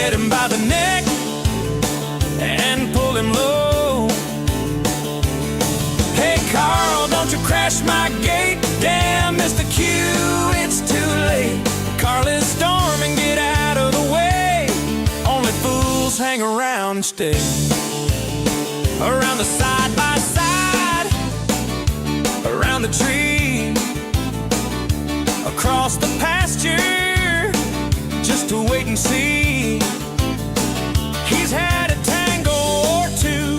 get him by the neck and pull him low. Hey Carl, don't you crash my gate. Damn, Mr. Q, it's too late. Carl is storming, get out of the way. Only fools hang around and stay. Around the side by side, around the tree, across the pasture, just to wait and see. He's had a tango or two,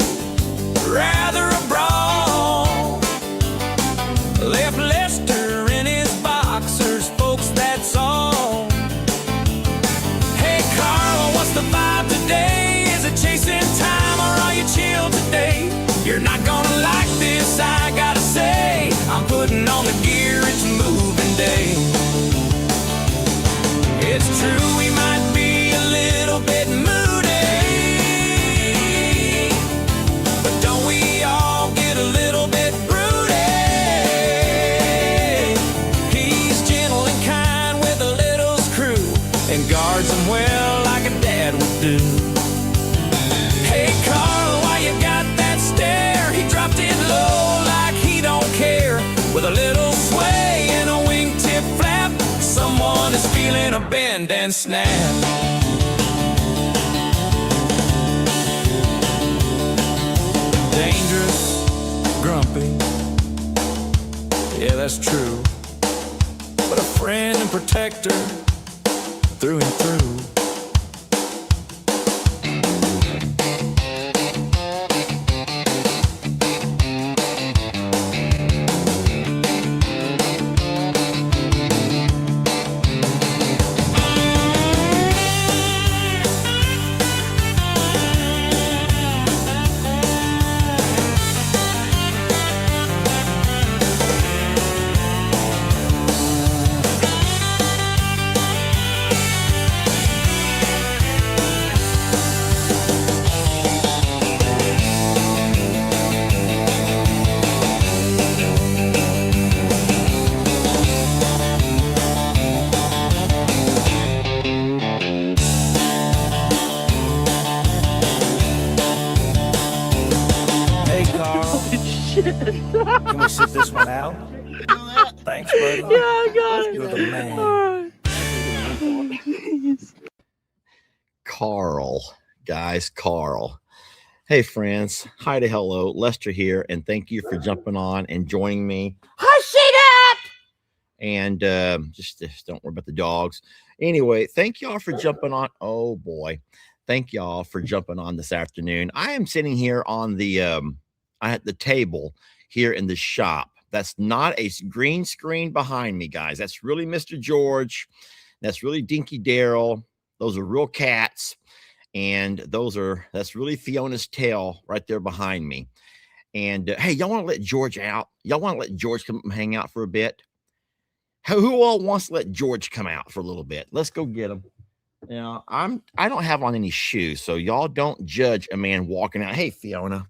rather a brawl. Left Lester in his boxers, folks, that's all. Hey Carl, what's the vibe today? Is it chasing time or are you chill today? You're not gonna like this, I gotta say. I'm putting on the gear, it's moving day. It's true, we might be a little bit moody, but don't we all get a little bit broody? He's gentle and kind with a little screw, and guards him well like a dad would do. Hey Carl, why you got that stare? He dropped it low like he don't care. With a little sway and a wingtip flap, someone is feeling a bend and snap. Dangerous, grumpy, yeah, that's true, but a friend and protector through and through. Can we sit this one out? Thanks, buddy. Yeah, I got it. You're the man. Carl, guys, Carl. Hey, friends. Hi to hello. Lester here, and thank you for jumping on and joining me. Hush it up! And just don't worry about the dogs. Anyway, thank y'all for jumping on. Oh, boy. Thank y'all for jumping on this afternoon. I am sitting here on the at the table here in the shop. That's not a green screen behind me, guys. That's really Mr. George. That's really Dinky Daryl. Those are real cats. And that's really Fiona's tail right there behind me. And hey, y'all want to let George out? Y'all want to let George come hang out for a bit? Who all wants to let George come out for a little bit? Let's go get him. You know, I don't have on any shoes, so y'all don't judge a man walking out. Hey, Fiona.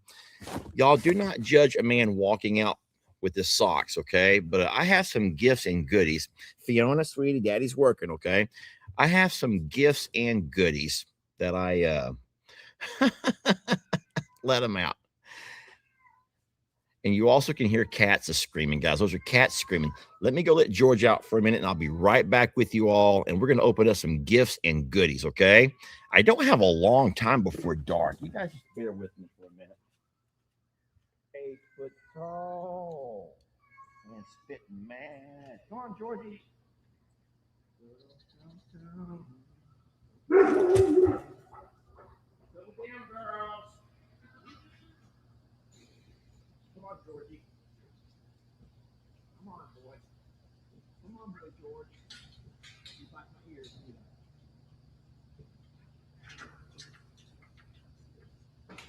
Y'all do not judge a man walking out with his socks, okay? But I have some gifts and goodies. Fiona, sweetie, daddy's working, okay? I have some gifts and goodies that I let him out. And you also can hear cats screaming, guys. Those are cats screaming. Let me go let George out for a minute, and I'll be right back with you all. And we're going to open up some gifts and goodies, okay? I don't have a long time before dark. You guys just bear with me for a minute. 8 foot tall and spitting mad. Come on, Georgie. Little damn girls. Come on, Georgie. Come on, boy. Come on, brother George. You bite my ears.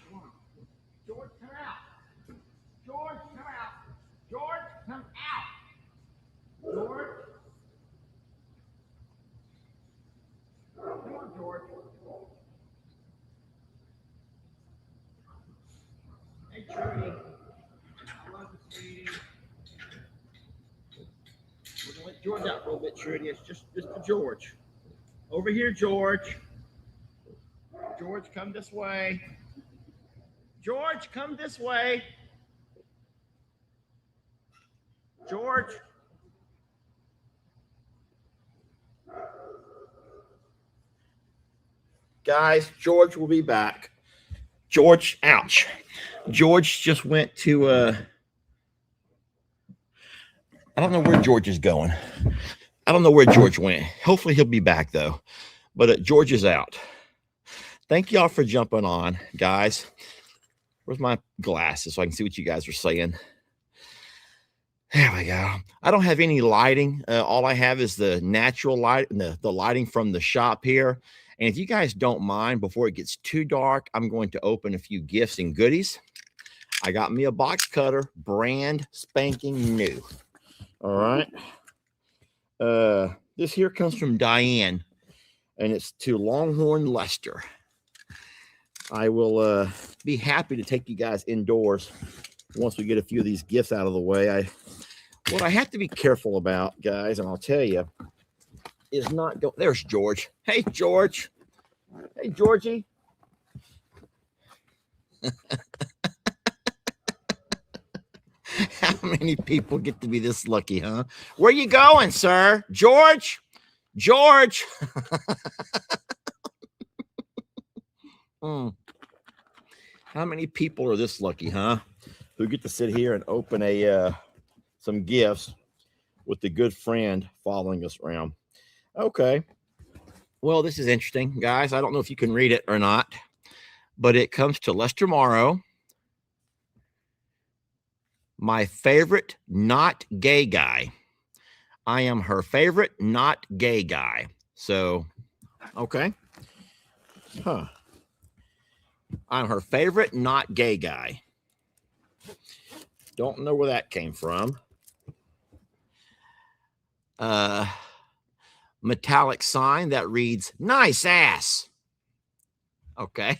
Come on. George, come out. George, come out. George, come out. George. Come on, George. Hey, Trudy. I love you, sweetie. We're going to let George out for a little bit, Trudy. It's just for George. Over here, George. George, come this way. George, come this way. George. Guys, George will be back. George, ouch. George just went to I don't know where George is going. I don't know where George went. Hopefully he'll be back though. But George is out. Thank y'all for jumping on, guys. Where's my glasses so I can see what you guys are saying? There we go. I don't have any lighting. All I have is the natural light, the lighting from the shop here. And if you guys don't mind, before it gets too dark, I'm going to open a few gifts and goodies. I got me a box cutter, brand spanking new. All right. This here comes from Diane, and it's to Longhorn Lester. I will be happy to take you guys indoors once we get a few of these gifts out of the way. What I have to be careful about, guys, and I'll tell you, is not go. There's George. Hey, George. Hey, Georgie. How many people get to be this lucky, huh? Where you going, sir? George? George. How many people are this lucky, huh? Who get to sit here and open some gifts with the good friend following us around. Okay. Well, this is interesting, guys. I don't know if you can read it or not, but it comes to Lester Morrow. My favorite not gay guy. I am her favorite not gay guy. So, okay. Huh. I'm her favorite not gay guy. Don't know where that came from. Metallic sign that reads nice ass. Okay.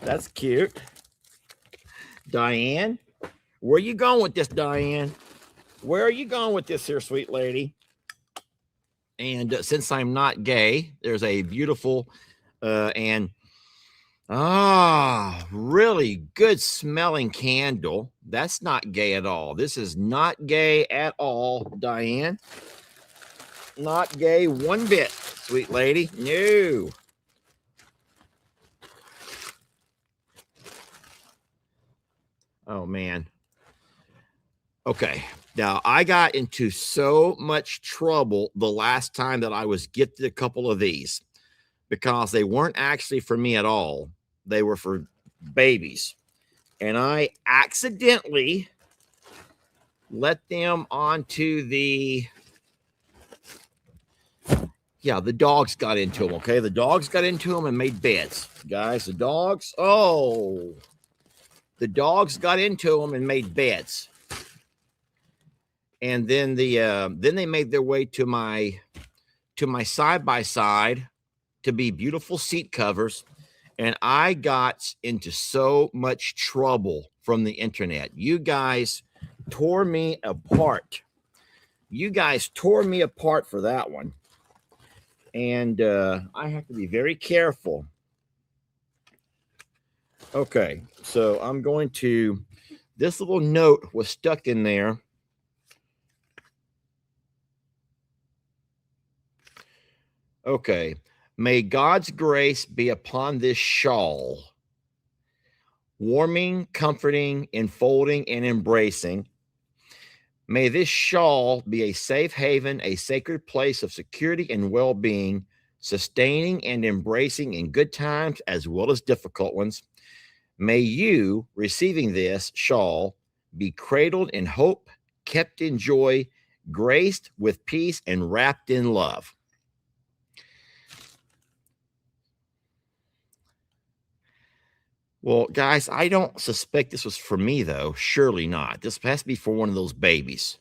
That's cute. Diane, where are you going with this, Diane? Where are you going with this here, sweet lady? And since I'm not gay, there's a beautiful and really good smelling candle. That's not gay at all. This is not gay at all, Diane. Not gay one bit, sweet lady. No. Oh, man. Okay. Now, I got into so much trouble the last time that I was gifted a couple of these because they weren't actually for me at all. They were for babies. And I accidentally let them onto the dogs got into them, okay? The dogs got into them and made beds. Guys, the dogs got into them and made beds. And then then they made their way to my side-by-side to be beautiful seat covers. And I got into so much trouble from the internet. You guys tore me apart. You guys tore me apart for that one. And I have to be very careful. Okay, so I'm going to, this little note was stuck in there. Okay, may God's grace be upon this shawl, warming, comforting, enfolding, and embracing. May this shawl be a safe haven, a sacred place of security and well-being, sustaining and embracing in good times as well as difficult ones. May you, receiving this shawl, be cradled in hope, kept in joy, graced with peace, and wrapped in love. Well, guys, I don't suspect this was for me, though. Surely not. This has to be for one of those babies.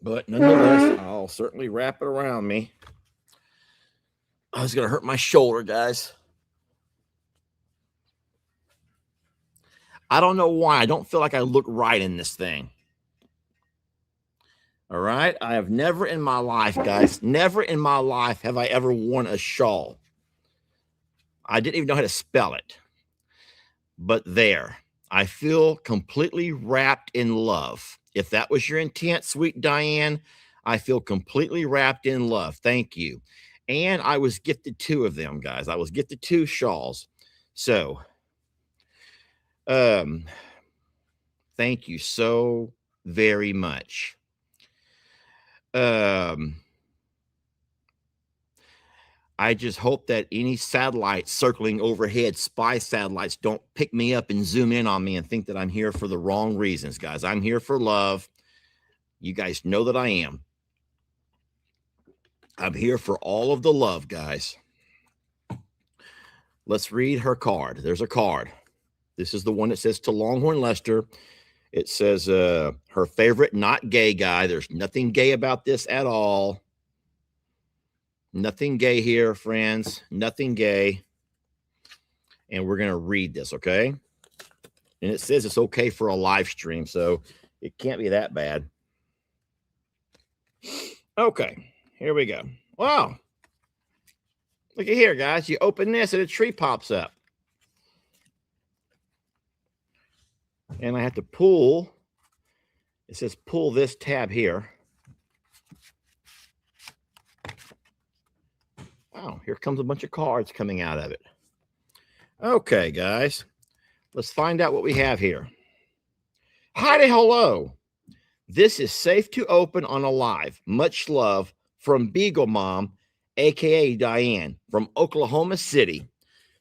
But nonetheless, I'll certainly wrap it around me. I was going to hurt my shoulder, guys. I don't know why. I don't feel like I look right in this thing. All right. I have never in my life, guys, never in my life have I ever worn a shawl. I didn't even know how to spell it. But there, I feel completely wrapped in love. If that was your intent, sweet Diane, I feel completely wrapped in love. Thank you. And I was gifted 2 of them, guys. I was gifted 2 shawls. So, thank you so very much. I just hope that any satellites circling overhead, spy satellites, don't pick me up and zoom in on me and think that I'm here for the wrong reasons, guys. I'm here for love. You guys know that I am. I'm here for all of the love, guys. Let's read her card. There's a card. This is the one that says to Longhorn Lester. It says her favorite not gay guy. There's nothing gay about this at all. Nothing gay here, friends. Nothing gay. And we're going to read this, okay? And it says it's okay for a live stream, so it can't be that bad. Okay, here we go. Wow. Look at here, guys. You open this and a tree pops up. And I have to pull. It says pull this tab here. Wow, here comes a bunch of cards coming out of it. Okay, guys. Let's find out what we have here. Howdy, hello. This is safe to open on a live. Much love from Beagle Mom, a.k.a. Diane from Oklahoma City.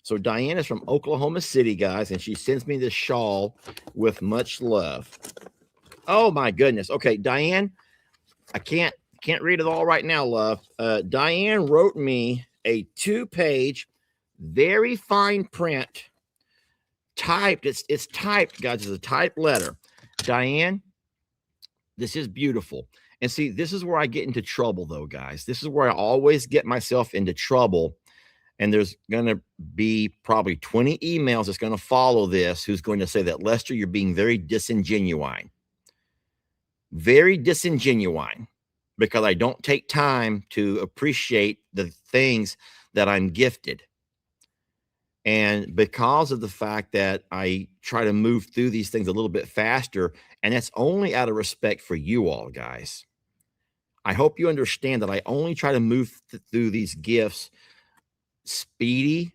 So Diane is from Oklahoma City, guys, and she sends me this shawl with much love. Oh, my goodness. Okay, Diane, I can't read it all right now, love. Diane wrote me a 2-page, very fine print, typed. It's typed, guys. It's a typed letter. Diane, this is beautiful. And see, this is where I get into trouble, though, guys. This is where I always get myself into trouble. And there's going to be probably 20 emails that's going to follow this who's going to say that, Lester, you're being very disingenuine. Very disingenuine. Because I don't take time to appreciate the things that I'm gifted. And because of the fact that I try to move through these things a little bit faster, and that's only out of respect for you all, guys. I hope you understand that I only try to move through these gifts speedy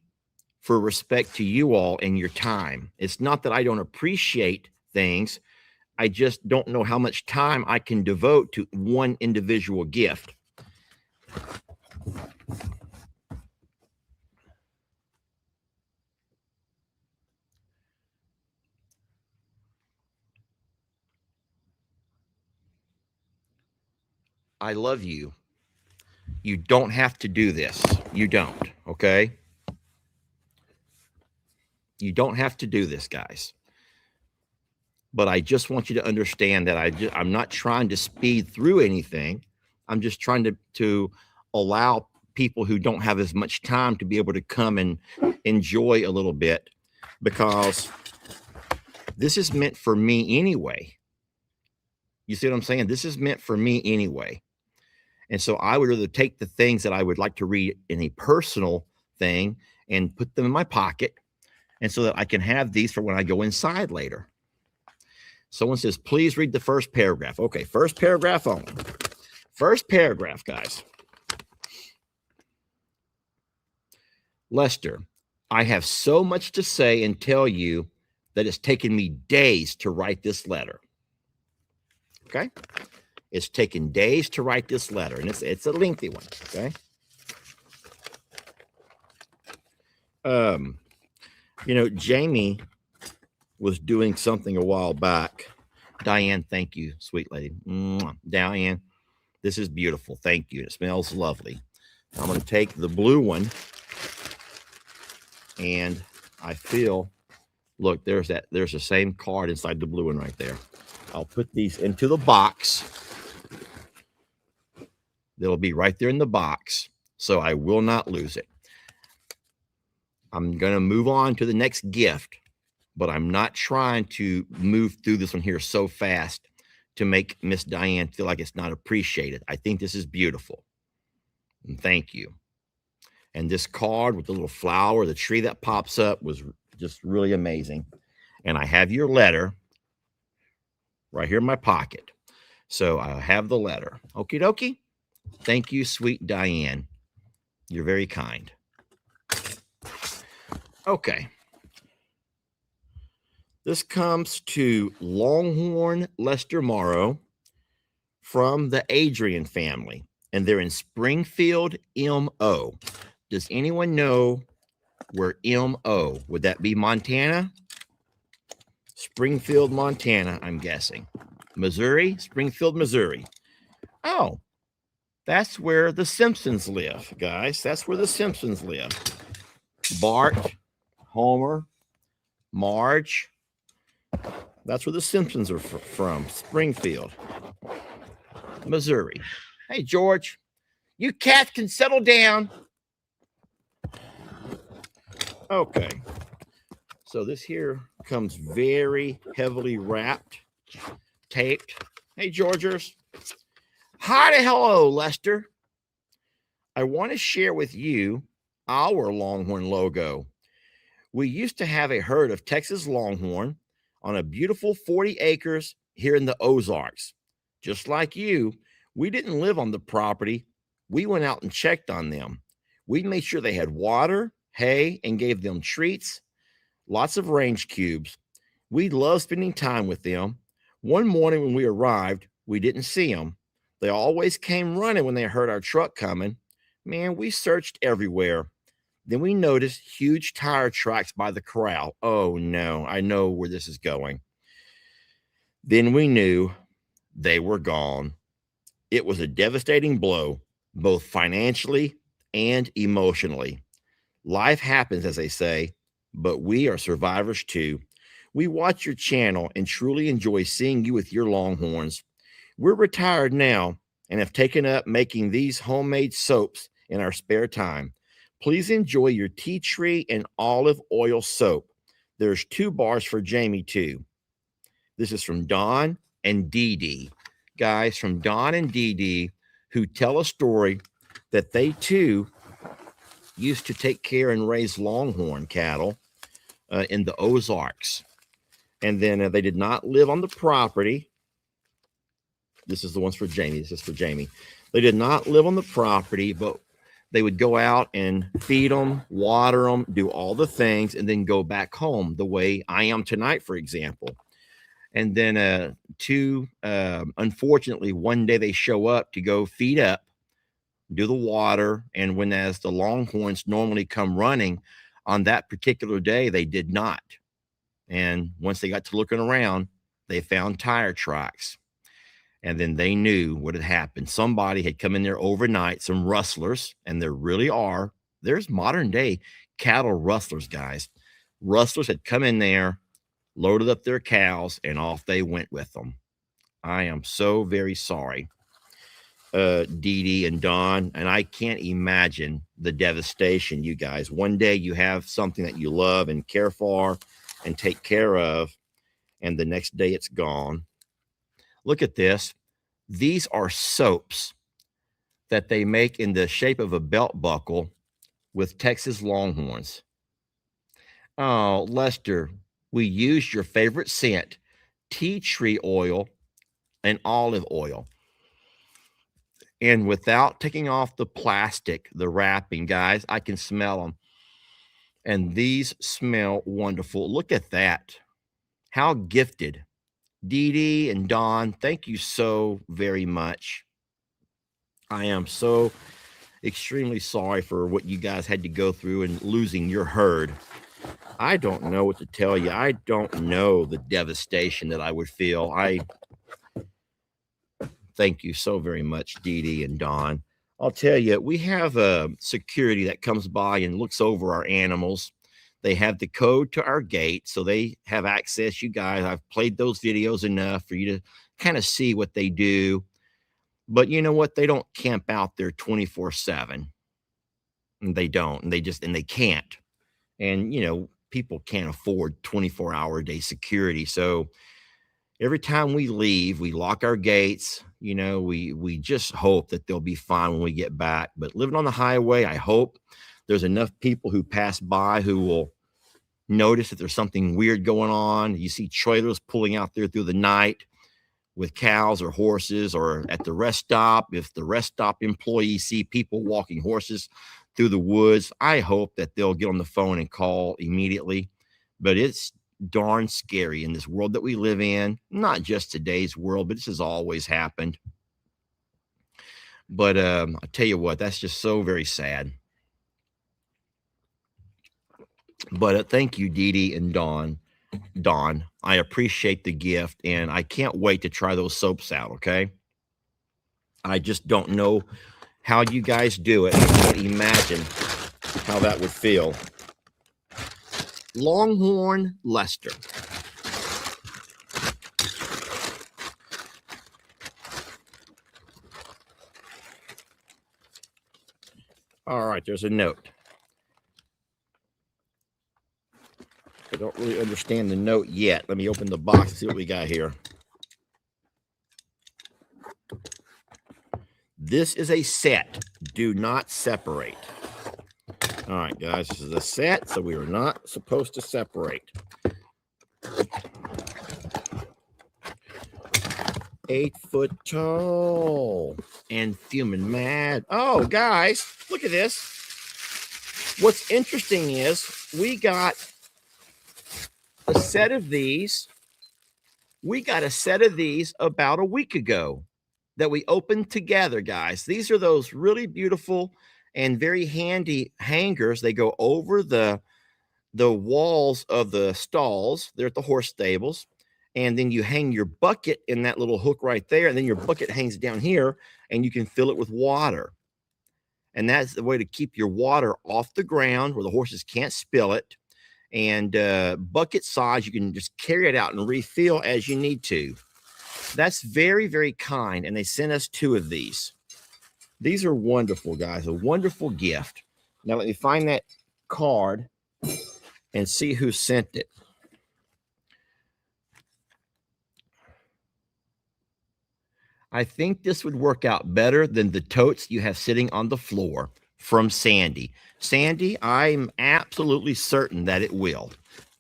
for respect to you all and your time. It's not that I don't appreciate things. I just don't know how much time I can devote to one individual gift. I love you. You don't have to do this. You don't, okay? You don't have to do this, guys. But I just want you to understand that I'm not trying to speed through anything. I'm just trying to allow people who don't have as much time to be able to come and enjoy a little bit, because this is meant for me anyway. You see what I'm saying? This is meant for me anyway. And so I would rather take the things that I would like to read in a personal thing and put them in my pocket, and so that I can have these for when I go inside later. Someone says, please read the first paragraph. Okay, first paragraph only. First paragraph, guys. Lester, I have so much to say and tell you that it's taken me days to write this letter. Okay? It's taken days to write this letter, and it's a lengthy one, okay? You know, Jamie was doing something a while back. Diane, thank you, sweet lady. Mwah. Diane, this is beautiful. Thank you. It smells lovely. I'm going to take the blue one, and I feel, look, there's the same card inside the blue one right there. I'll put these into the box. They'll be right there in the box, so I will not lose it. I'm going to move on to the next gift, but I'm not trying to move through this one here so fast to make Miss Diane feel like it's not appreciated. I think this is beautiful. And thank you. And this card with the little flower, the tree that pops up was just really amazing. And I have your letter right here in my pocket. So I have the letter. Okie dokie. Thank you, sweet Diane. You're very kind. Okay. This comes to Longhorn Lester Morrow from the Adrian family, and they're in Springfield, MO. Does anyone know where MO? Would that be Montana? Springfield, Montana, I'm guessing. Missouri? Springfield, Missouri. Oh, that's where the Simpsons live, guys. That's where the Simpsons live. Bart, Homer, Marge. That's where the Simpsons are from. Springfield, Missouri. Hey, George, you cats can settle down. Okay. So this here comes very heavily wrapped, taped. Hey, Georgers. Hi to hello, Lester. I want to share with you our Longhorn logo. We used to have a herd of Texas Longhorn on a beautiful 40 acres here in the Ozarks. Just like you, we didn't live on the property. We went out and checked on them. We made sure they had water, hay, and gave them treats, lots of range cubes. We loved spending time with them. One morning when we arrived, we didn't see them. They always came running when they heard our truck coming. Man, we searched everywhere. Then we noticed huge tire tracks by the corral. Oh no, I know where this is going. Then we knew they were gone. It was a devastating blow, both financially and emotionally. Life happens, as they say, but we are survivors too. We watch your channel and truly enjoy seeing you with your Longhorns. We're retired now and have taken up making these homemade soaps in our spare time. Please enjoy your tea tree and olive oil soap. There's 2 bars for Jamie too. This is from Don and Dee Dee. Guys, from Don and Dee Dee, who tell a story that they too used to take care and raise Longhorn cattle in the Ozarks. And then they did not live on the property. This is the ones for Jamie. This is for Jamie. They did not live on the property, but they would go out and feed them, water them, do all the things, and then go back home the way I am tonight, for example. And then unfortunately, one day they show up to go feed up, do the water. And when as the Longhorns normally come running on that particular day, they did not. And once they got to looking around, they found tire tracks. And then they knew what had happened. Somebody had come in there overnight, some rustlers, and there really are. There's modern day cattle rustlers, guys. Rustlers had come in there, loaded up their cows, and off they went with them. I am so very sorry, Dee Dee and Don, and I can't imagine the devastation, you guys. One day you have something that you love and care for and take care of, and the next day it's gone. Look at this. These are soaps that they make in the shape of a belt buckle with Texas Longhorns. Oh, Lester, we used your favorite scent, tea tree oil and olive oil. And without taking off the plastic, the wrapping, guys, I can smell them. And these smell wonderful. Look at that. How gifted. Dee Dee and Don, thank you so very much. I am so extremely sorry for what you guys had to go through and losing your herd. I don't know what to tell you. I don't know the devastation that I would feel. I thank you so very much, Dee Dee and Don. I'll tell you, we have a security that comes by and looks over our animals. They have the code to our gate, so they have access. You guys, I've played those videos enough for you to kind of see what they do. But you know what? They don't camp out there 24/7. And they don't, and they can't. And, you know, people can't afford 24-hour-a-day security. So Every time we leave, we lock our gates. You know, we just hope that they'll be fine when we get back. But living on the highway, I hope there's enough people who pass by who will notice that there's something weird going on. You see trailers pulling out there through the night with cows or horses, or at the rest stop. If the rest stop employees see people walking horses through the woods, I hope that they'll get on the phone and call immediately. But it's darn scary in this world that we live in, not just today's world, but this has always happened. But I tell you what, that's just so very sad. But thank you, Dee Dee and Dawn, I appreciate the gift, and I can't wait to try those soaps out, okay? I just don't know how you guys do it. I can't imagine how that would feel. Longhorn Lester. All right, there's a note. I don't really understand the note yet. Let me open the box and see what we got here. This is a set. Do not separate. All right, guys, this is a set, so we are not supposed to separate. 8 foot tall and fuming mad. Oh, guys, look at this. What's interesting is we got a set of these. We got a set of these about a week ago that we opened together, guys. These are those really beautiful and very handy hangers. They go over the walls of the stalls. They're at the horse stables. And then you hang your bucket in that little hook right there. And then your bucket hangs down here and you can fill it with water. And that's the way to keep your water off the ground where the horses can't spill it. And bucket size, you can just carry it out and refill as you need to. That's very, very kind. And they sent us 2 of these. These are wonderful, guys. A wonderful gift. Now let me find that card and see who sent it. I think this would work out better than the totes you have sitting on the floor, from Sandy. Sandy, I'm absolutely certain that it will.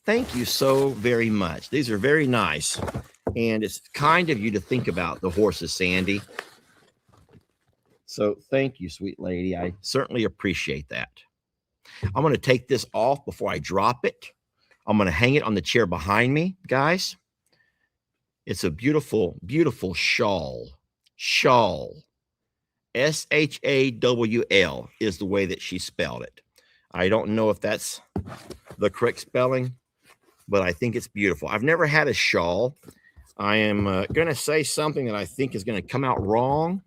Thank you so very much. These are very nice. And it's kind of you to think about the horses, Sandy. So thank you, sweet lady. I certainly appreciate that. I'm going to take this off before I drop it. I'm going to hang it on the chair behind me, guys. It's a beautiful, beautiful shawl. Shawl. S-H-A-W-L is the way that she spelled it. I don't know if that's the correct spelling, but I think it's beautiful. I've never had a shawl. I am going to say something that I think is going to come out wrong.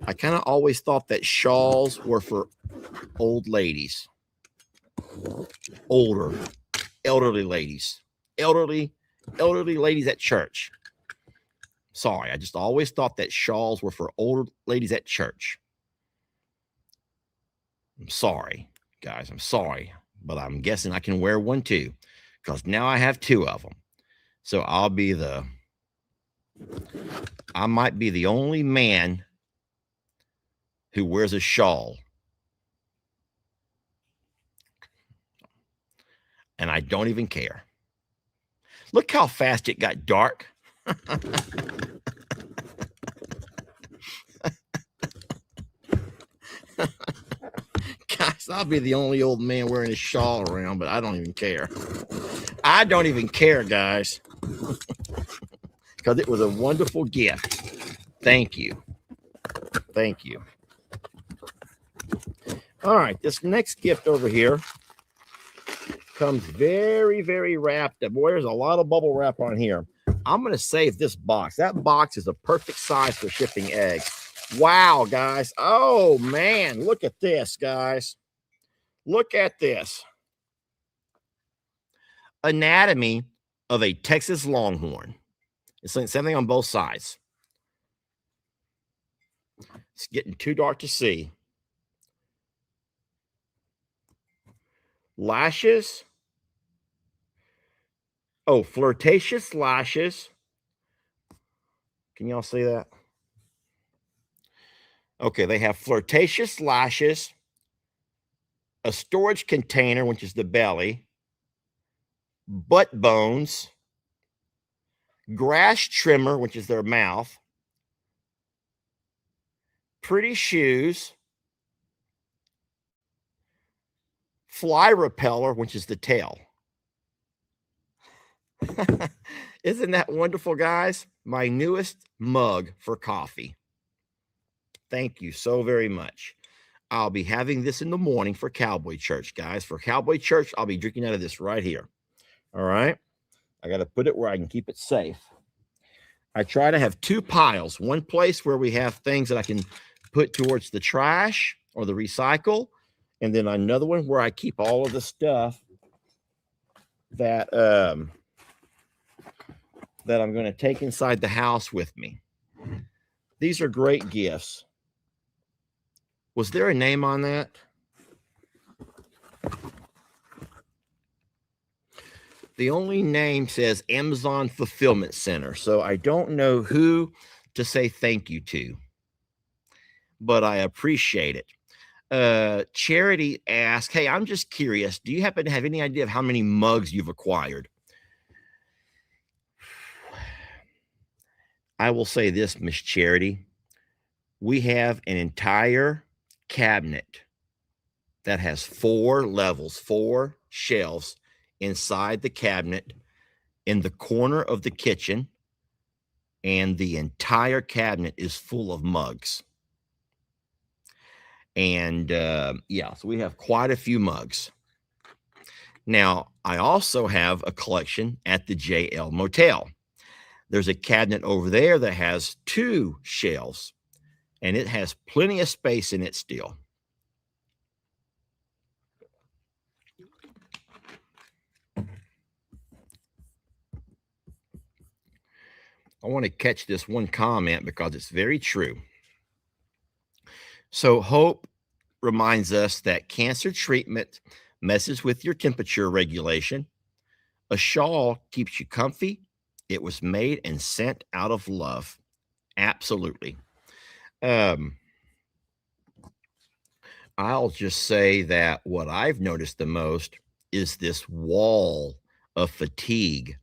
I kind of always thought that shawls were for old ladies. Older, elderly ladies. Elderly ladies at church. Sorry, I just always thought that shawls were for older ladies at church. I'm sorry, guys. I'm sorry. But I'm guessing I can wear one too, because now I have 2 of them. So I might be the only man who wears a shawl. And I don't even care. Look how fast it got dark. Guys, I'll be the only old man wearing a shawl around, but I don't even care. I don't even care, guys. Because it was a wonderful gift. Thank you. Thank you. All right, this next gift over here comes very, very wrapped up. Boy, there's a lot of bubble wrap on here. I'm going to save this box. That box is a perfect size for shipping eggs. Wow, guys. Oh, man. Look at this, guys. Look at this. Anatomy of a Texas Longhorn. It's something on both sides. It's getting too dark to see. Lashes. Oh, flirtatious lashes. Can y'all see that? Okay, they have flirtatious lashes, a storage container, which is the belly, butt bones, grass trimmer, which is their mouth, pretty shoes, fly repeller, which is the tail. Isn't that wonderful, guys? My newest mug for coffee. Thank you so very much. I'll be having this in the morning for Cowboy Church, guys. For Cowboy Church, I'll be drinking out of this right here. All right. I got to put it where I can keep it safe. I try to have two piles, one place where we have things that I can put towards the trash or the recycle, and then another one where I keep all of the stuff that that I'm going to take inside the house with me. These are great gifts. Was there a name on that? The only name says Amazon Fulfillment Center. So I don't know who to say thank you to, but I appreciate it. Charity asked, hey, I'm just curious. Do you happen to have any idea of how many mugs you've acquired? I will say this, Miss Charity. We have an entire cabinet that has 4 levels, 4 shelves inside the cabinet in the corner of the kitchen, and the entire cabinet is full of mugs. And yeah, so we have quite a few mugs. Now, I also have a collection at the JL Motel. There's a cabinet over there that has 2 shelves, and it has plenty of space in it still. I want to catch this one comment because it's very true. So Hope reminds us that cancer treatment messes with your temperature regulation. A shawl keeps you comfy. It was made and sent out of love. Absolutely. I'll just say that what I've noticed the most is this wall of fatigue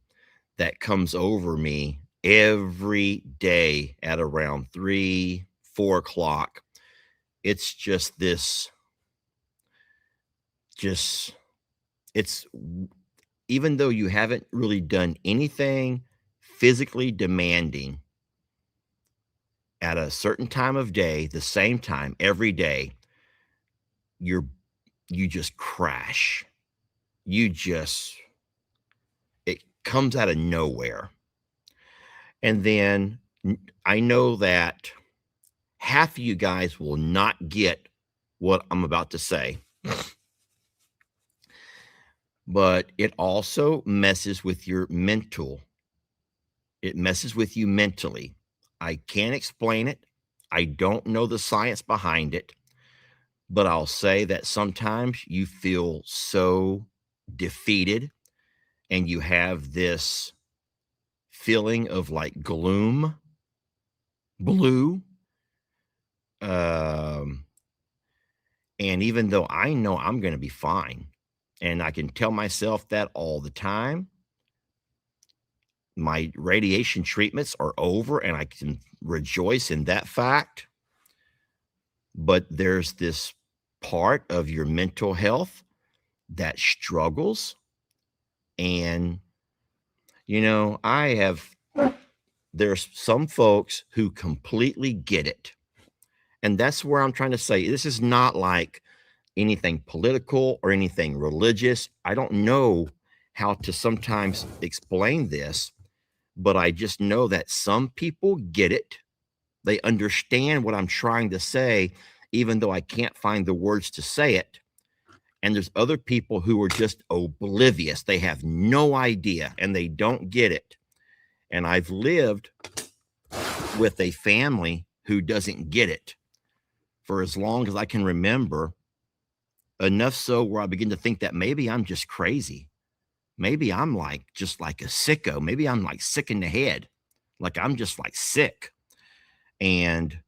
that comes over me every day at around 3, 4 o'clock. It's just this, it's, even though you haven't really done anything physically demanding at a certain time of day, the same time every day, you just crash. It comes out of nowhere. And then I know that half of you guys will not get what I'm about to say, but it also messes with your mental. It messes with you mentally. I can't explain it. I don't know the science behind it, but I'll say that sometimes you feel so defeated and you have this feeling of like gloom, blue. And even though I know I'm going to be fine, and I can tell myself that all the time, my radiation treatments are over and I can rejoice in that fact. But there's this part of your mental health that struggles. And, there's some folks who completely get it. And that's where I'm trying to say, this is not like anything political or anything religious. I don't know how to sometimes explain this, but I just know that some people get it. They understand what I'm trying to say, even though I can't find the words to say it. And there's other people who are just oblivious. They have no idea and they don't get it. And I've lived with a family who doesn't get it for as long as I can remember, enough so where I begin to think that maybe I'm just crazy. maybe I'm like just like a sicko. Maybe I'm like sick in the head. Like I'm just like sick and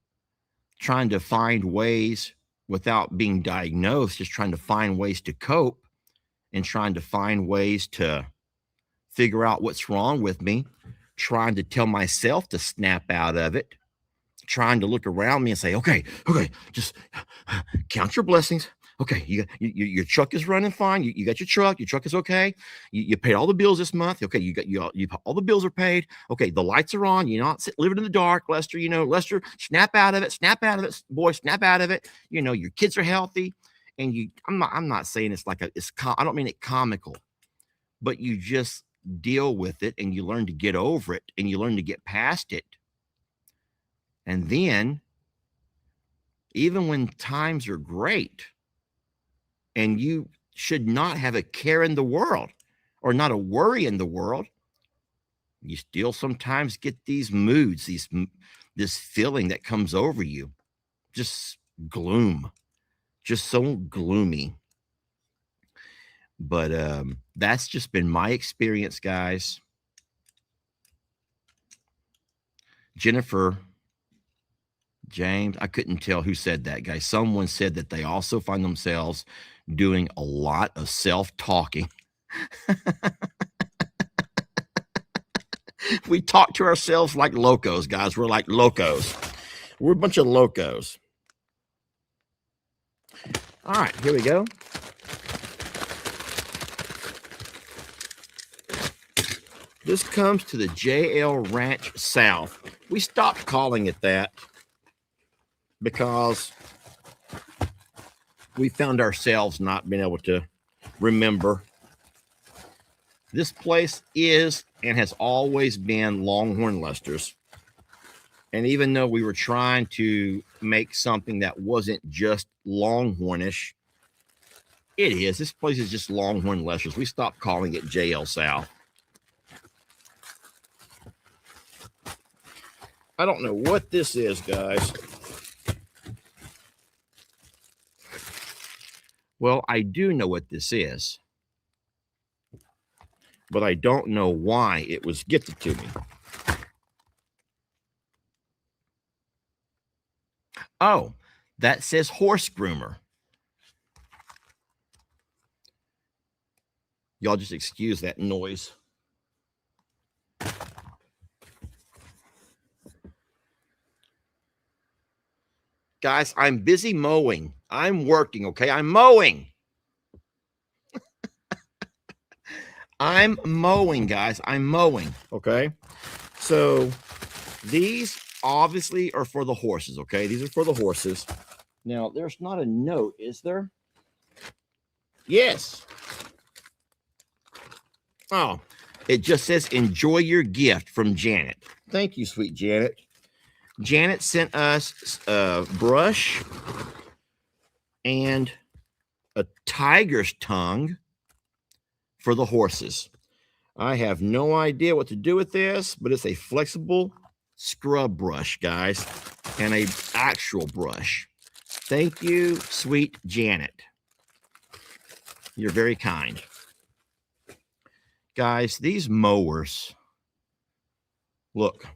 trying to find ways without being diagnosed, just trying to find ways to cope and trying to find ways to figure out what's wrong with me, trying to tell myself to snap out of it, trying to look around me and say, okay, just count your blessings. Okay, your truck is running fine. You got your truck is okay. You paid all the bills this month. Okay, all the bills are paid. Okay, the lights are on. You're not living in the dark, Lester. Lester, snap out of it, boy, snap out of it. Your kids are healthy, and I'm not saying it's like I don't mean it comical, but you just deal with it and you learn to get over it and you learn to get past it. And then, even when times are great, and you should not have a care in the world or not a worry in the world, you still sometimes get these moods, this feeling that comes over you, just gloom, just so gloomy. But that's just been my experience, guys. Jennifer, James, I couldn't tell who said that, guys. Someone said that they also find themselves doing a lot of self-talking. We talk to ourselves like locos, guys. We're like locos. We're a bunch of locos. All right, here we go. This comes to the JL Ranch South. We stopped calling it that because we found ourselves not being able to remember. This place is and has always been Longhorn Lester's. And even though we were trying to make something that wasn't just Longhornish, it is. This place is just Longhorn Lester's. We stopped calling it JL South. I don't know what this is, guys. Well, I do know what this is, but I don't know why it was gifted to me. Oh, that says horse groomer. Y'all just excuse that noise. Guys, I'm busy mowing. I'm working, okay? I'm mowing. I'm mowing, guys. I'm mowing, okay? So these obviously are for the horses, okay? These are for the horses. Now, there's not a note, is there? Yes. Oh, it just says, enjoy your gift from Janet. Thank you, sweet Janet. Janet sent us a brush and a tiger's tongue for the horses. I have no idea what to do with this, but it's a flexible scrub brush, guys, and an actual brush. Thank you, sweet Janet. You're very kind. Guys, these mowers, look.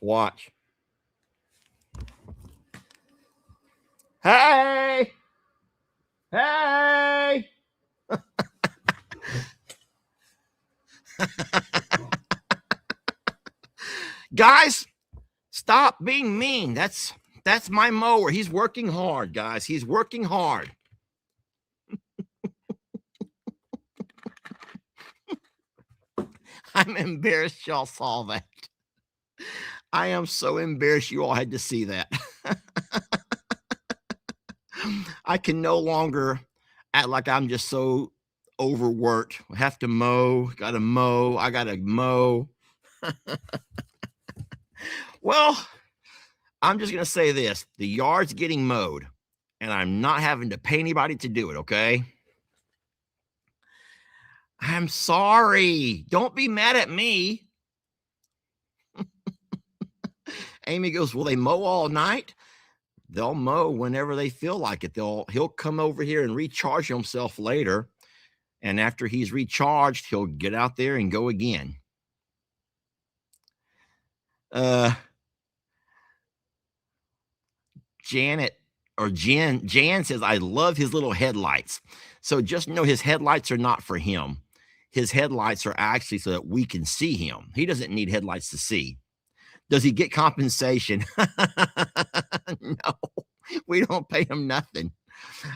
Watch. Hey! Hey! Guys, stop being mean. That's my mower. He's working hard, guys. He's working hard. I'm embarrassed y'all saw that. I am so embarrassed you all had to see that. I can no longer act like I'm just so overworked. I have to mow, gotta mow, I gotta mow. Well, I'm just gonna say this. The yard's getting mowed, and I'm not having to pay anybody to do it, okay? I'm sorry. Don't be mad at me. Amy goes, will they mow all night? They'll mow whenever they feel like it. He'll come over here and recharge himself later. And after he's recharged, he'll get out there and go again. Jan says, I love his little headlights. So just know his headlights are not for him. His headlights are actually so that we can see him. He doesn't need headlights to see. Does he get compensation? No, we don't pay him nothing.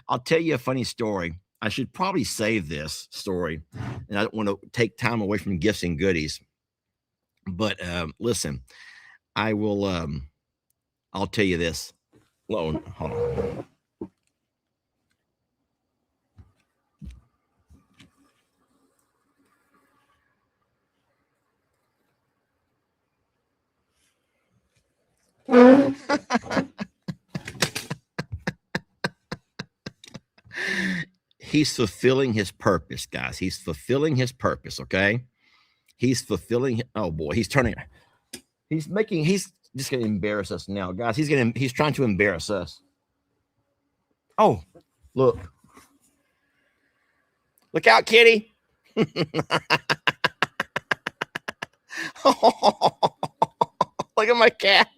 I'll tell you a funny story. I should probably save this story, and I don't want to take time away from gifts and goodies. But listen, I will. I'll tell you this. Hold on. He's fulfilling his purpose, guys. He's fulfilling his purpose. Okay. He's fulfilling. Oh boy, he's turning. He's just going to embarrass us now, guys. He's trying to embarrass us. Oh, look out, kitty. Look at my cat.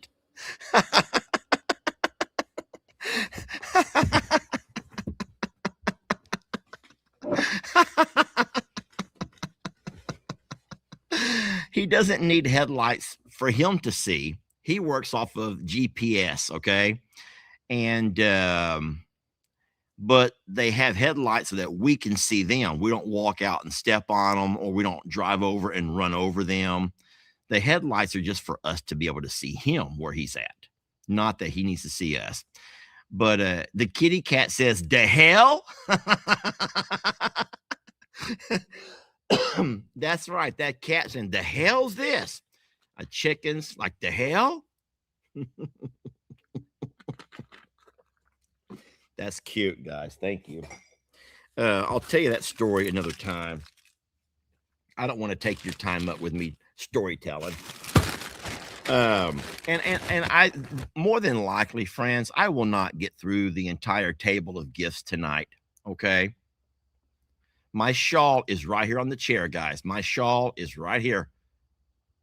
He doesn't need headlights for him to see. He works off of GPS, okay? And but they have headlights so that we can see them. We don't walk out and step on them, or we don't drive over and run over them. The headlights are just for us to be able to see him where he's at, not that he needs to see us. But the kitty cat says, "The hell?" That's right. That cat's saying, "The hell's this?" A chicken's like, "The hell?" That's cute, guys. Thank you. I'll tell you that story another time. I don't want to take your time up with me storytelling. And I, more than likely, friends, I will not get through the entire table of gifts tonight. Okay. My shawl is right here on the chair, guys. My shawl is right here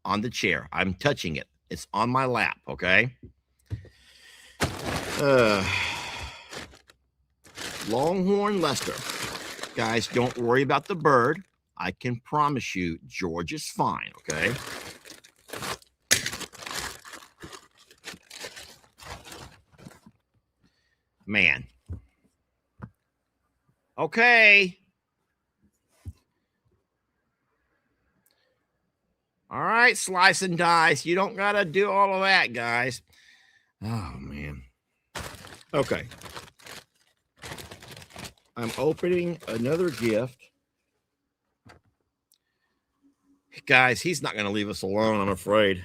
on the chair. I'm touching it. It's on my lap. Okay. Longhorn Lester. Guys, don't worry about the bird. I can promise you George is fine, okay? Man. Okay. All right, slice and dice. You don't got to do all of that, guys. Oh, man. Okay. I'm opening another gift. Guys, he's not going to leave us alone, I'm afraid.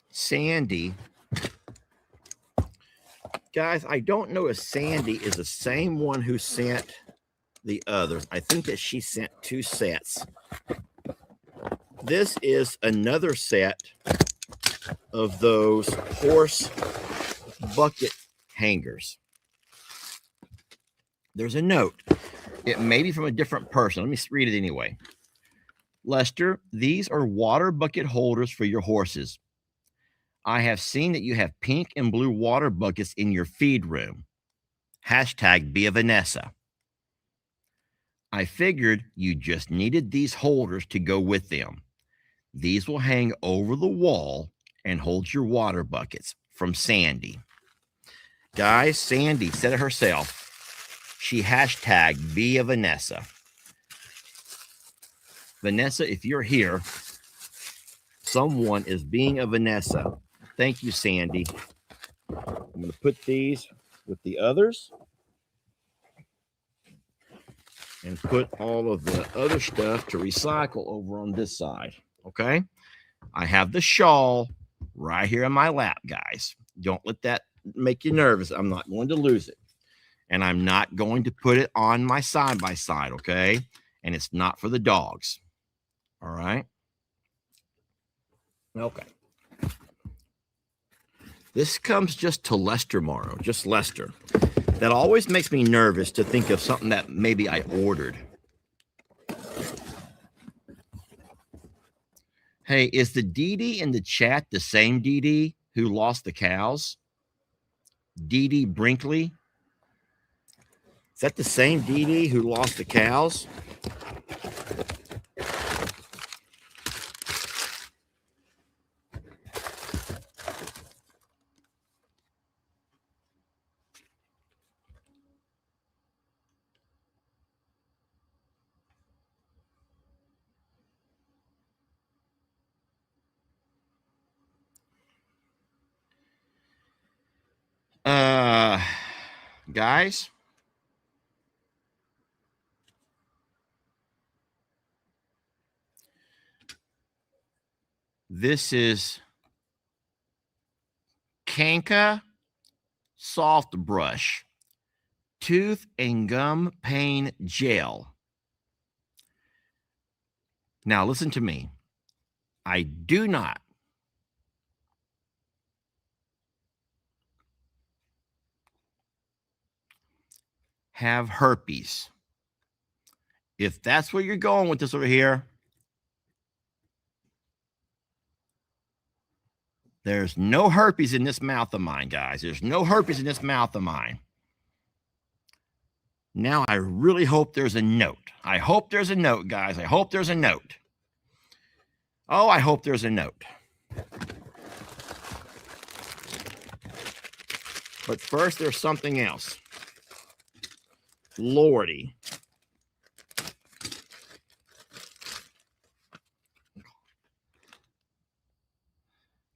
Sandy. Guys, I don't know if Sandy is the same one who sent the others. I think that she sent 2 sets. This is another set of those horse bucket hangers. There's a note. It may be from a different person. Let me read it anyway. Lester, these are water bucket holders for your horses. I have seen that you have pink and blue water buckets in your feed room. Hashtag be a Vanessa. I figured you just needed these holders to go with them. These will hang over the wall and hold your water buckets. From Sandy. Guys, Sandy said it herself. She hashtag be a Vanessa. Vanessa, if you're here, someone is being a Vanessa. Thank you, Sandy. I'm going to put these with the others and put all of the other stuff to recycle over on this side. Okay. I have the shawl right here in my lap, guys. Don't let that make you nervous. I'm not going to lose it. And I'm not going to put it on my side-by-side, okay? And it's not for the dogs. All right? Okay. This comes just to Lester Morrow, just Lester. That always makes me nervous to think of something that maybe I ordered. Hey, is the Dee Dee in the chat the same Dee Dee who lost the cows? Dee Dee Brinkley? Is that the same Dee Dee who lost the cows? Guys, this is Kanka Soft Brush Tooth and Gum Pain Gel. Now listen to me. I do not have herpes. If that's where you're going with this over here, there's no herpes in this mouth of mine, guys. There's no herpes in this mouth of mine. Now, I really hope there's a note. I hope there's a note, guys. I hope there's a note. Oh, I hope there's a note. But first, there's something else. Lordy.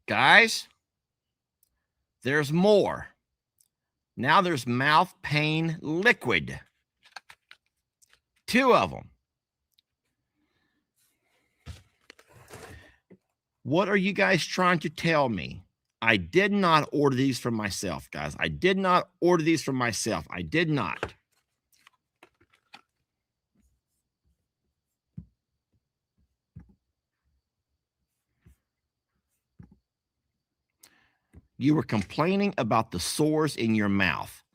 Guys, there's more. Now there's mouth pain liquid. 2 of them. What are you guys trying to tell me? I did not order these for myself, guys. I did not order these for myself. I did not. You were complaining about the sores in your mouth.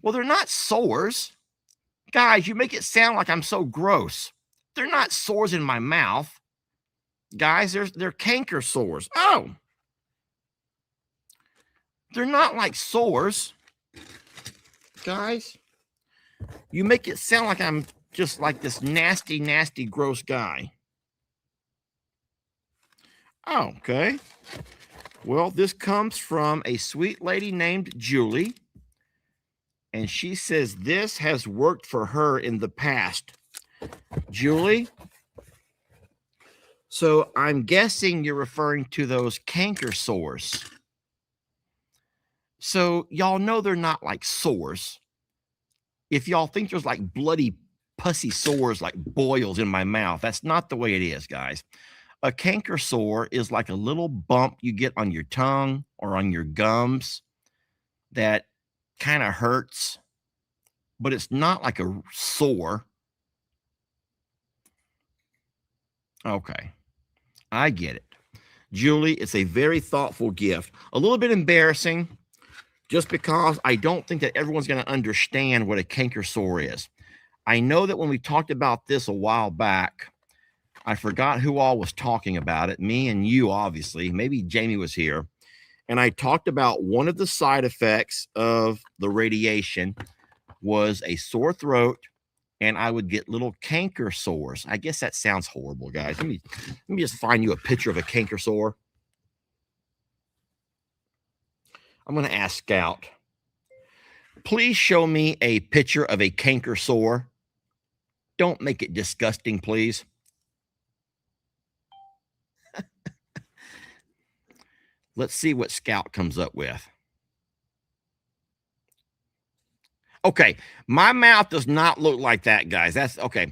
Well, they're not sores. Guys, you make it sound like I'm so gross. They're not sores in my mouth. Guys, they're canker sores. Oh. They're not like sores. Guys, you make it sound like I'm just like this nasty, nasty, gross guy. Oh, okay. Well, this comes from a sweet lady named Julie. And she says this has worked for her in the past. Julie, so I'm guessing you're referring to those canker sores. So y'all know they're not like sores. If y'all think there's like bloody pussy sores, like boils in my mouth, that's not the way it is, guys. A canker sore is like a little bump you get on your tongue or on your gums that kind of hurts, but it's not like a sore. Okay, I get it. Julie, it's a very thoughtful gift. A little bit embarrassing, just because I don't think that everyone's going to understand what a canker sore is. I know that when we talked about this a while back, I forgot who all was talking about it. Me and you, obviously. Maybe Jamie was here. And I talked about one of the side effects of the radiation was a sore throat, and I would get little canker sores. I guess that sounds horrible, guys. Let me just find you a picture of a canker sore. I'm going to ask Scout. Please show me a picture of a canker sore. Don't make it disgusting, please. Let's see what Scout comes up with. Okay, my mouth does not look like that, guys. That's okay.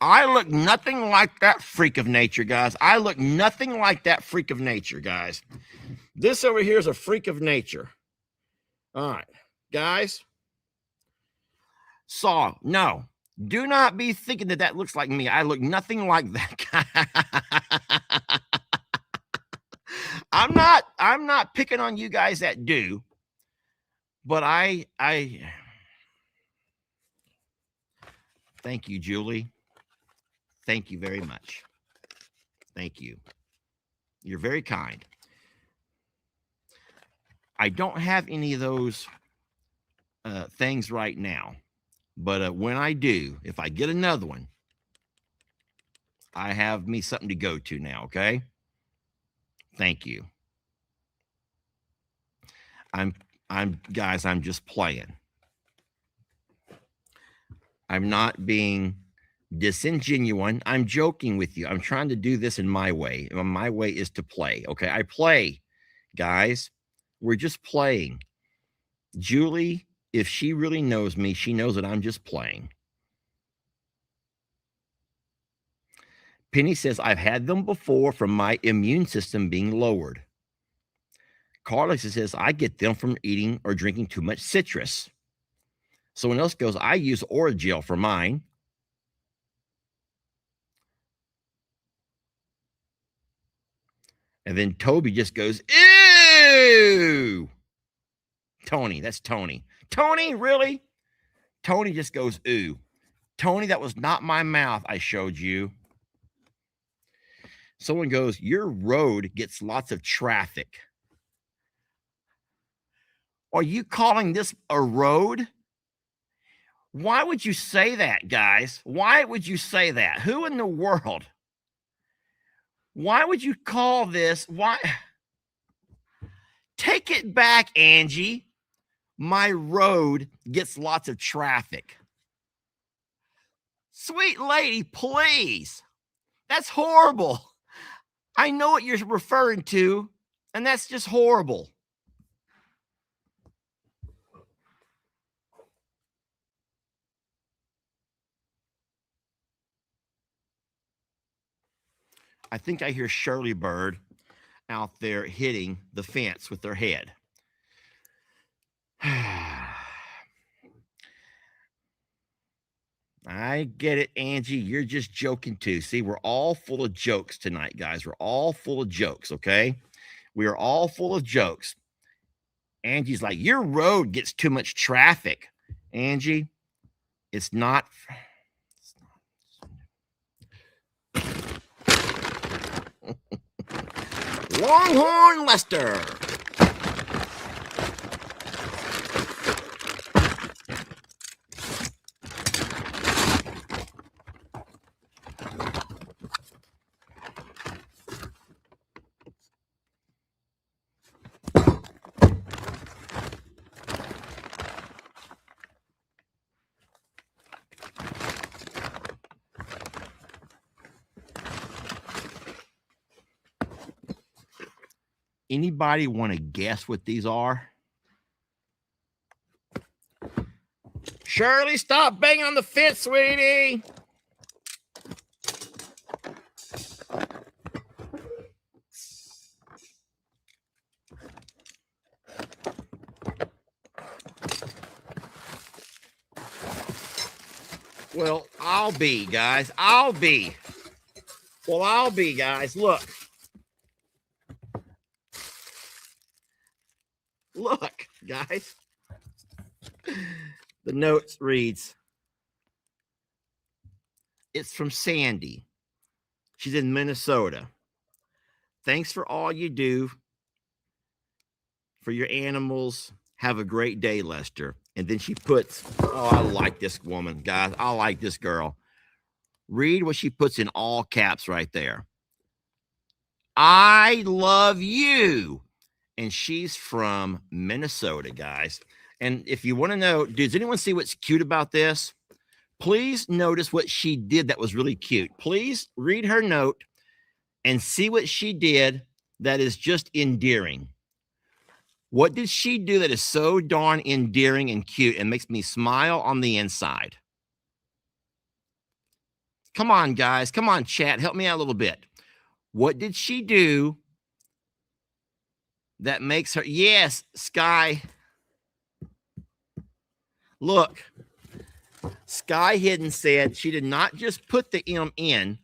I look nothing like that freak of nature, guys. I look nothing like that freak of nature, guys. This over here is a freak of nature. All right, guys. No. Do not be thinking that that looks like me. I look nothing like that. I'm not picking on you guys that do, but I thank you, Julie. Thank you very much. Thank you. You're very kind. I don't have any of those things right now, but when I do, if I get another one, I have me something to go to now. Okay. Thank you. I'm guys, I'm just playing. I'm not being disingenuous. I'm joking with you. I'm trying to do this in my way. My way is to play. Okay. I play, guys. We're just playing. Julie, if she really knows me, she knows that I'm just playing. Penny says, I've had them before from my immune system being lowered. Carla says, I get them from eating or drinking too much citrus. Someone else goes, I use Oragel for mine. And then Toby just goes, ew. Tony, that's Tony. Tony, really? Tony just goes, ooh. Tony, that was not my mouth I showed you. Someone goes, your road gets lots of traffic. Are you calling this a road? Why would you say that, guys? Why would you say that? Who in the world? Why would you call this? Why? Take it back, Angie. My road gets lots of traffic. Sweet lady, please. That's horrible. I know what you're referring to, and that's just horrible. I think I hear Shirley Bird out there hitting the fence with their head. I get it, Angie. You're just joking too. See, we're all full of jokes tonight, guys. We're all full of jokes, okay? We are all full of jokes. Angie's like, your road gets too much traffic. Angie, it's not. Longhorn Lester. Anybody want to guess what these are? Shirley, stop banging on the fence, sweetie. Well, I'll be, guys. I'll be, guys. Look. Look, guys. The notes reads, it's from Sandy. She's in Minnesota. Thanks for all you do for your animals. Have a great day, Lester. And then she puts, oh, I like this woman, guys. I like this girl. Read what she puts in all caps right there. I love you. And she's from Minnesota, guys. And if you want to know, does anyone see what's cute about this? Please notice what she did that was really cute. Please read her note and see what she did that is just endearing. What did she do that is so darn endearing and cute and makes me smile on the inside? Come on, guys. Come on, chat. Help me out a little bit. What did she do that makes her? Yes, Sky. Look, Sky Hidden said she did not just put the M in.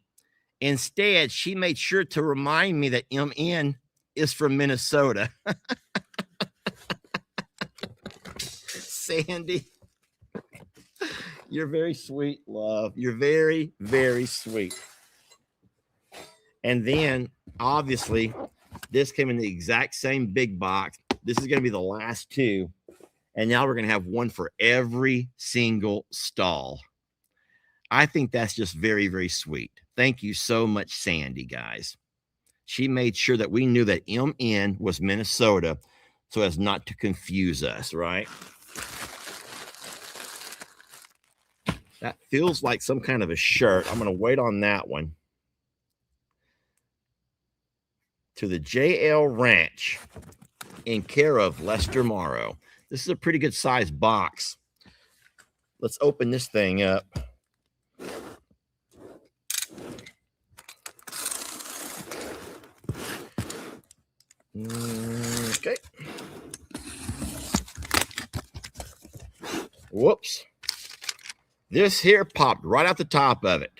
Instead, she made sure to remind me that MN is from Minnesota. Sandy, you're very sweet, love. You're very, very sweet. And then, obviously, this came in the exact same big box. This is going to be the last two. And now we're going to have one for every single stall. I think that's just very, very sweet. Thank you so much, Sandy, guys. She made sure that we knew that MN was Minnesota so as not to confuse us, right? That feels like some kind of a shirt. I'm going to wait on that one. To the JL Ranch in care of Lester Morrow. This is a pretty good sized box. Let's open this thing up. Okay. Whoops. This here popped right out the top of it.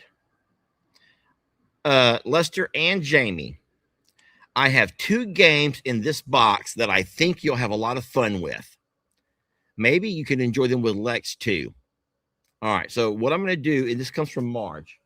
Lester and Jamie, I have 2 games in this box that I think you'll have a lot of fun with. Maybe you can enjoy them with Lex too. All right, so what I'm going to do, and this comes from Marge.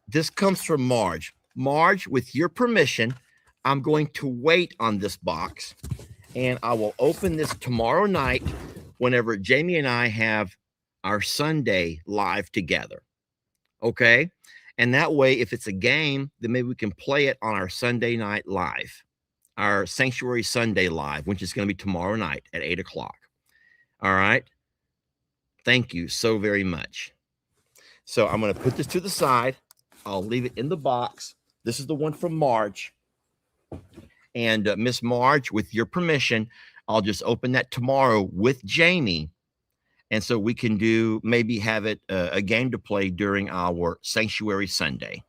This comes from Marge. Marge, with your permission, I'm going to wait on this box, and I will open this tomorrow night whenever Jamie and I have our Sunday live together. Okay? And that way, if it's a game, then maybe we can play it on our Sunday night live, our Sanctuary Sunday live, which is going to be tomorrow night at 8 o'clock. All right? Thank you so very much. So I'm going to put this to the side. I'll leave it in the box. This is the one from Marge. And Miss Marge, with your permission, I'll just open that tomorrow with Jamie. And so we can do, maybe have it a game to play during our Sanctuary Sunday.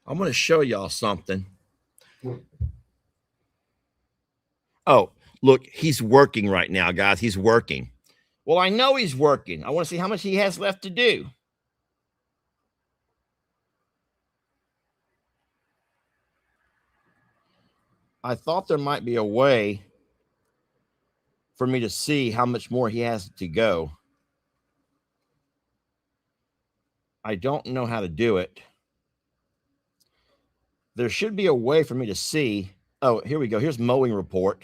I'm going to show y'all something. Oh, look, he's working right now, guys. He's working. Well, I know he's working. I want to see how much he has left to do. I thought there might be a way for me to see how much more he has to go. I don't know how to do it. There should be a way for me to see. Oh, here we go. Here's mowing report.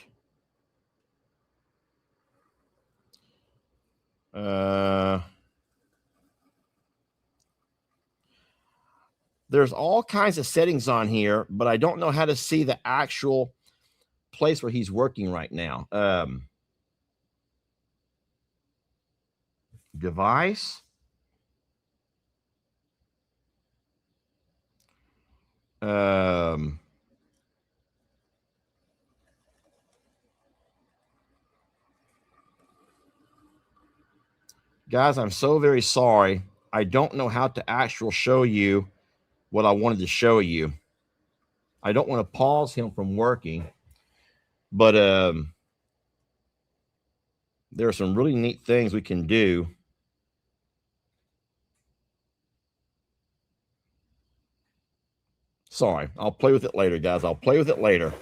There's all kinds of settings on here, but I don't know how to see the actual place where he's working right now. Device. Guys, I'm so very sorry. I don't know how to actually show you what I wanted to show you. I don't want to pause him from working, but there are some really neat things we can do. Sorry, I'll play with it later, guys. I'll play with it later.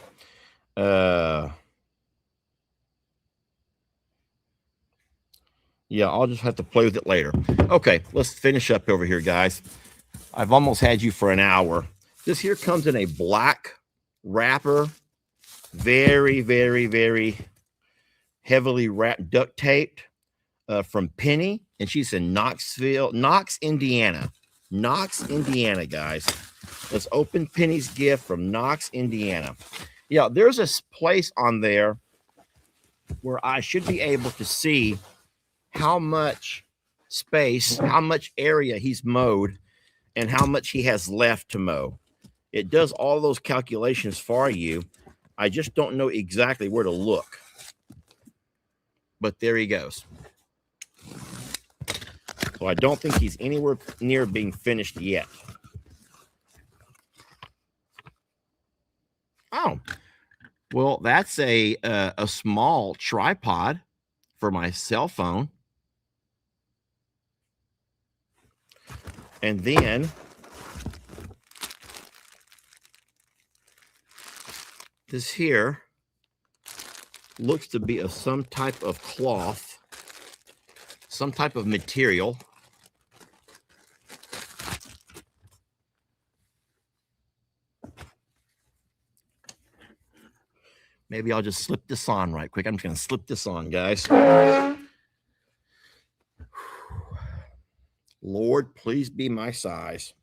Yeah, I'll just have to play with it later. Okay, let's finish up over here, guys. I've almost had you for an hour. This here comes in a black wrapper. Very, very, very heavily wrapped, duct taped from Penny. And she's in Knox, Indiana. Knox, Indiana, guys. Let's open Penny's gift from Knox, Indiana. Yeah, there's a place on there where I should be able to see how much space, how much area he's mowed, and how much he has left to mow. It does all those calculations for you. I just don't know exactly where to look. But there he goes. So I don't think he's anywhere near being finished yet. Oh, well, that's a small tripod for my cell phone. And then this here looks to be of some type of cloth, some type of material. Maybe I'll just slip this on right quick. I'm just going to slip this on, guys. Lord, please be my size.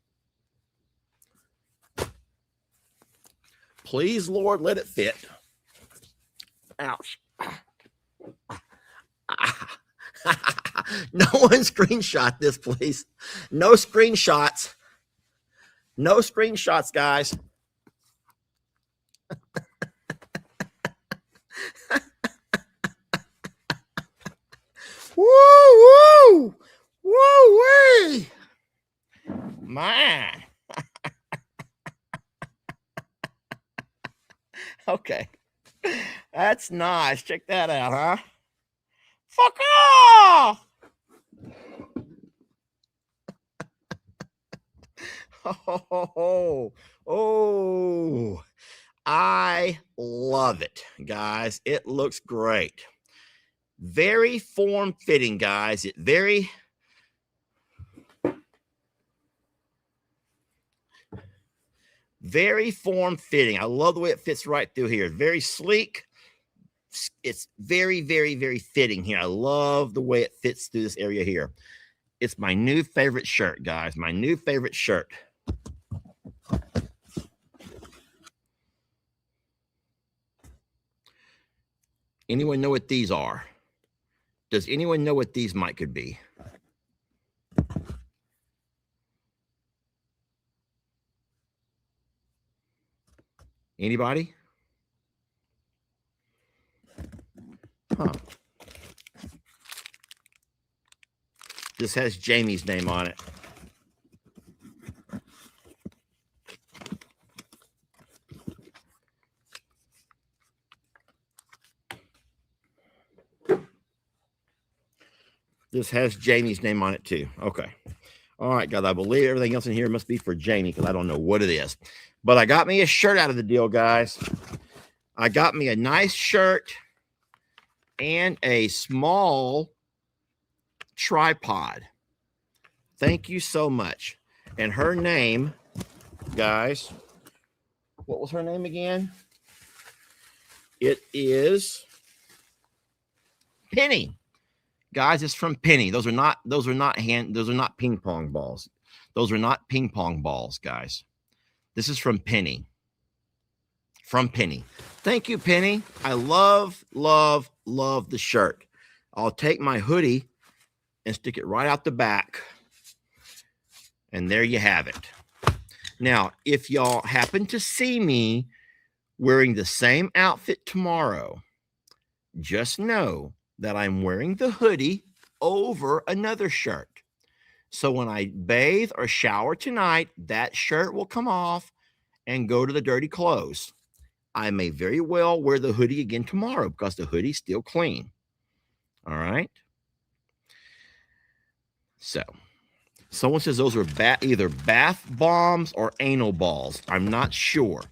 Please, Lord, let it fit. Ouch. No one screenshot this, please. No screenshots. No screenshots, guys. Woo, woo, woo, wee. Man. Okay. That's nice. Check that out, huh? Fuck off! Oh, I love it, guys. It looks great. Very form-fitting, guys. It very form-fitting. I love the way it fits right through here. Very sleek. It's very, very, very fitting here. I love the way it fits through this area here. It's my new favorite shirt, guys. My new favorite shirt. Anyone know what these are? Does anyone know what these could be? Anybody? Huh. This has Jamie's name on it. This has Jamie's name on it too. Okay. All right, guys. I believe everything else in here must be for Jamie because I don't know what it is. But I got me a shirt out of the deal, guys. I got me a nice shirt and a small tripod. Thank you so much. And her name, guys, what was her name again? It is Penny. Guys, it's from Penny. Those are not ping pong balls. Those are not ping pong balls, guys. This is from Penny. From Penny. Thank you, Penny. I love, love, love the shirt. I'll take my hoodie and stick it right out the back. And there you have it. Now, if y'all happen to see me wearing the same outfit tomorrow, just know that I'm wearing the hoodie over another shirt. So when I bathe or shower tonight, that shirt will come off and go to the dirty clothes. I may very well wear the hoodie again tomorrow because the hoodie's still clean. All right. So someone says those are either bath bombs or anal balls. I'm not sure,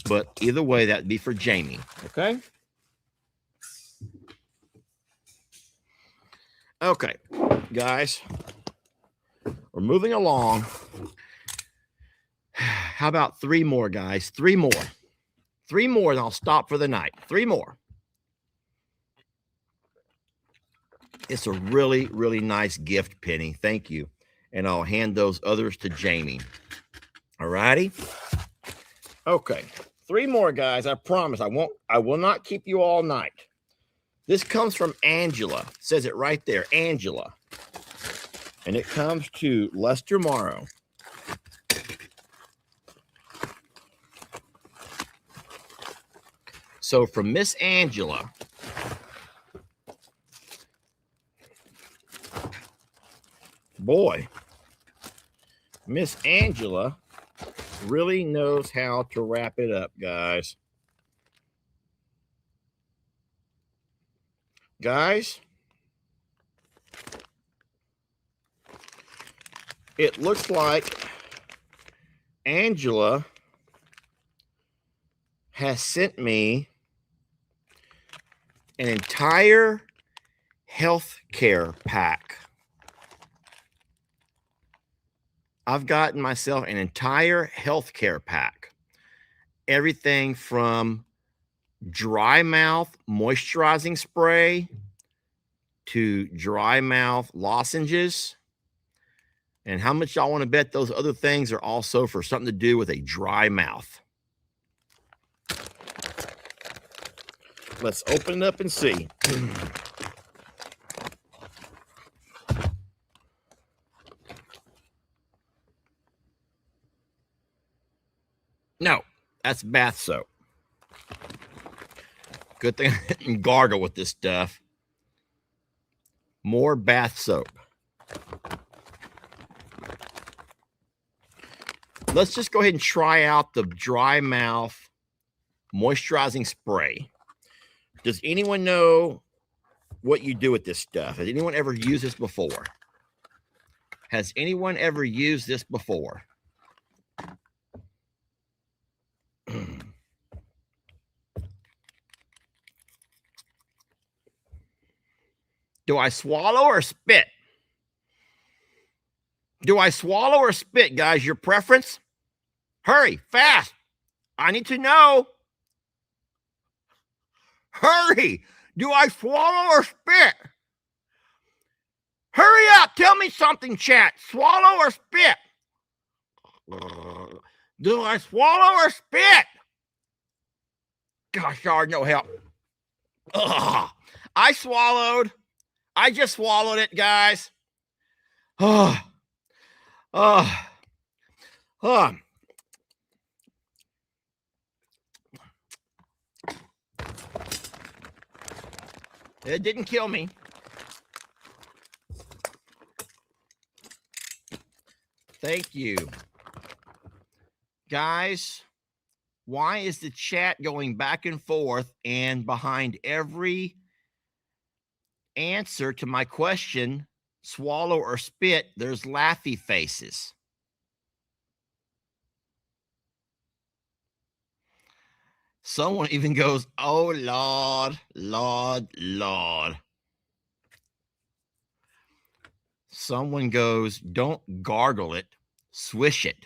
but either way, that'd be for Jamie. Okay. Okay, guys, we're moving along. How about 3 more, guys? 3 more. 3 more, and I'll stop for the night. 3 more. It's a really, really nice gift, Penny. Thank you. And I'll hand those others to Jamie. All righty? Okay. 3 more, guys. I promise. I will not keep you all night. This comes from Angela. It says it right there, Angela. And it comes to Lester Morrow. So from Miss Angela, boy, Miss Angela really knows how to wrap it up, guys. Guys, it looks like Angela has sent me an entire health care pack. I've gotten myself an entire health care pack. Everything from dry mouth moisturizing spray to dry mouth lozenges. And how much y'all want to bet those other things are also for something to do with a dry mouth? Let's open it up and see. No, that's bath soap. Good thing I didn't gargle with this stuff. More bath soap. Let's just go ahead and try out the dry mouth moisturizing spray. Does anyone know what you do with this stuff? Has anyone ever used this before? Has anyone ever used this before? Do I swallow or spit? Do I swallow or spit, guys? Your preference? Hurry, fast. I need to know. Hurry. Do I swallow or spit? Hurry up. Tell me something, chat. Swallow or spit? Do I swallow or spit? Gosh darn, no help. Ugh. I swallowed. I just swallowed it, guys. Oh. Oh. Oh. It didn't kill me. Thank you. Guys, why is the chat going back and forth, and behind every answer to my question, swallow or spit, there's laughy faces? Someone even goes, oh, Lord, Lord, Lord. Someone goes, don't gargle it, swish it.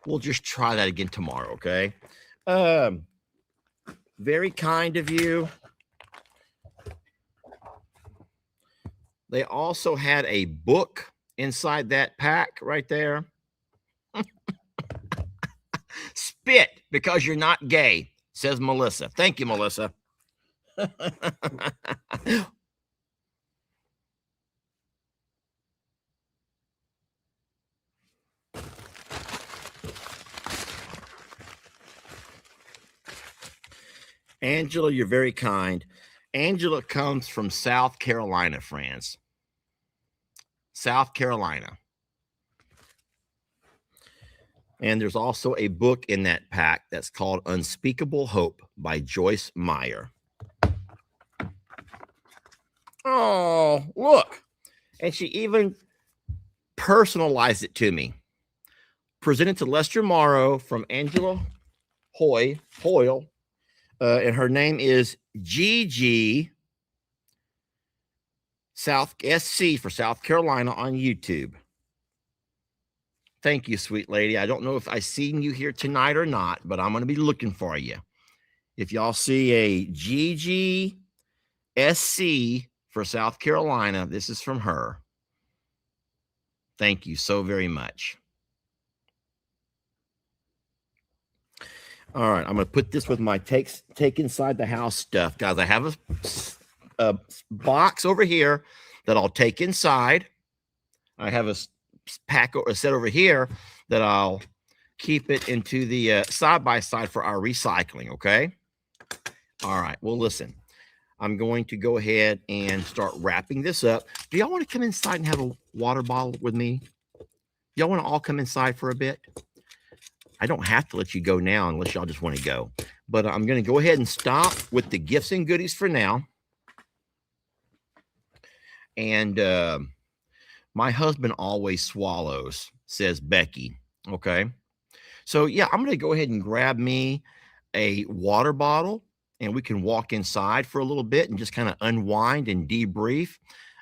We'll just try that again tomorrow, okay? Very kind of you. They also had a book inside that pack right there. Spit because you're not gay, says Melissa. Thank you, Melissa. Angela, you're very kind. Angela comes from South Carolina, friends. South Carolina. And there's also a book in that pack that's called Unspeakable Hope by Joyce Meyer. Oh, look. And she even personalized it to me. presented to Lester Morrow from Angela Hoyle. And her name is GG South SC for South Carolina on YouTube. Thank you, sweet lady. I don't know if I seen you here tonight or not, but I'm going to be looking for you. If y'all see a GG SC for South Carolina, this is from her. Thank you so very much. All right, I'm going to put this with my take inside the house stuff, guys. I have a box over here that I'll take inside. I have a pack or a set over here that I'll keep it into the side by side for our recycling. Okay. All right. Well, listen, I'm going to go ahead and start wrapping this up. Do y'all want to come inside and have a water bottle with me? Y'all want to all come inside for a bit? I don't have to let you go now unless y'all just want to go. But I'm going to go ahead and stop with the gifts and goodies for now. And my husband always swallows, says Becky. Okay. So, yeah, I'm going to go ahead and grab me a water bottle, and we can walk inside for a little bit and just kind of unwind and debrief.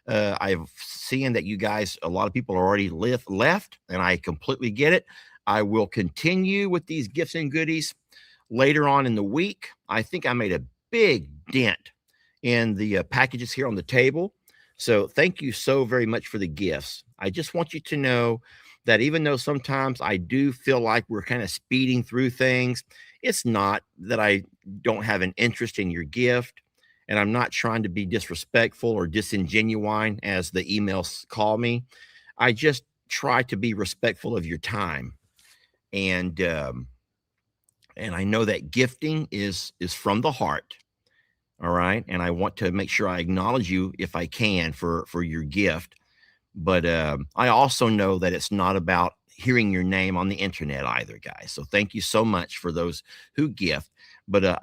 I've seen that you guys, a lot of people are already left, and I completely get it. I will continue with these gifts and goodies later on in the week. I think I made a big dent in the packages here on the table. So thank you so very much for the gifts. I just want you to know that even though sometimes I do feel like we're kind of speeding through things, it's not that I don't have an interest in your gift, and I'm not trying to be disrespectful or disingenuine, as the emails call me. I just try to be respectful of your time. And I know that gifting is from the heart. All right. And I want to make sure I acknowledge you if I can for your gift. But I also know that it's not about hearing your name on the internet either, guys. So thank you so much for those who gift. But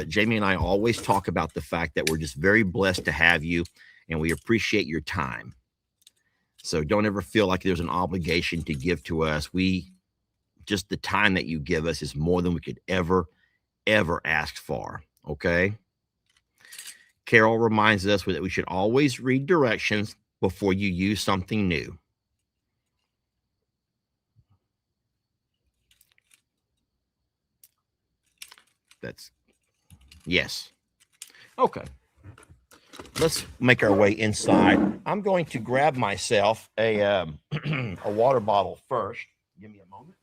Jamie and I always talk about the fact that we're just very blessed to have you, and we appreciate your time. So don't ever feel like there's an obligation to give to us. Just the time that you give us is more than we could ever ask for. Okay. Carol reminds us that we should always read directions before you use something new. Yes. Okay. Let's make our way inside. I'm going to grab myself a water bottle first. Give me a moment.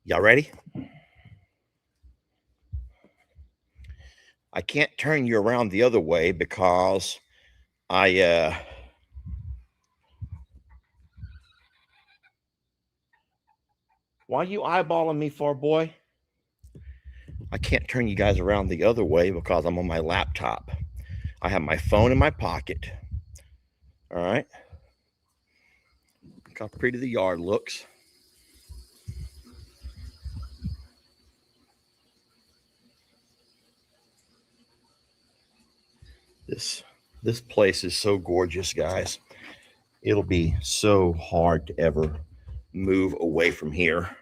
Y'all ready? I can't turn you around the other way because why are you eyeballing me for, boy? I can't turn you guys around the other way because I'm on my laptop. I have my phone in my pocket. All right. Look how pretty the yard looks. This place is so gorgeous, guys. It'll be so hard to ever move away from here.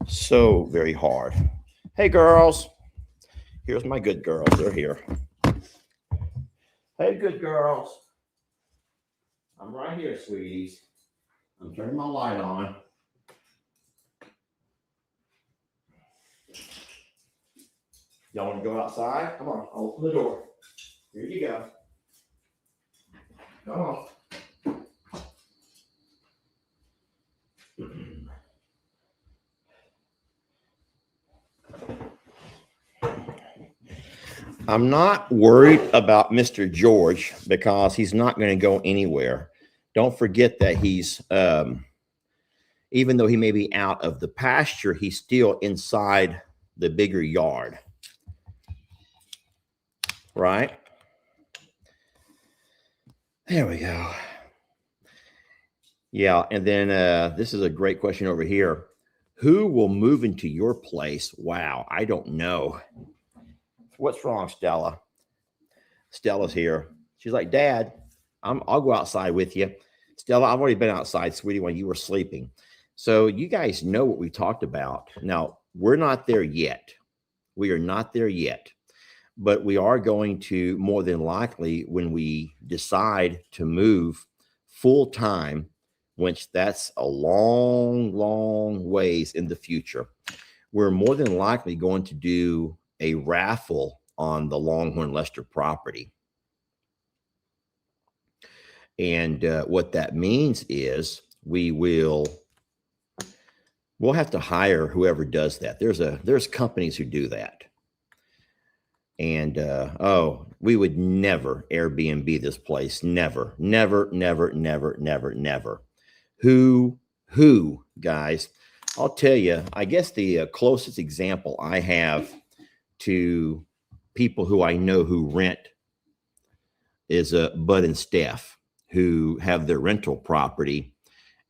So very hard. Hey, girls. Here's my good girls. They're here. Hey, good girls. I'm right here, sweeties. I'm turning my light on. Y'all want to go outside? Come on, I'll open the door. Here you go. Come on. I'm not worried about Mr. George because he's not going to go anywhere. Don't forget that he's, even though he may be out of the pasture, he's still inside the bigger yard, right? There we go. Yeah, and then this is a great question over here. Who will move into your place? Wow, I don't know. What's wrong, Stella? Stella's here. She's like, Dad, I'll go outside with you. Stella, I've already been outside, sweetie, when you were sleeping. So you guys know what we talked about. Now, we're not there yet. We are not there yet. But we are going to, more than likely, when we decide to move full time, which that's a long, long ways in the future, we're more than likely going to do a raffle on the Longhorn Lester property. And what that means is we'll have to hire whoever does that. There's companies who do that. And we would never Airbnb this place. Never, never, never, never, never, never. Who, guys? I'll tell you, I guess the closest example I have to people who I know who rent is Bud and Steph, who have their rental property.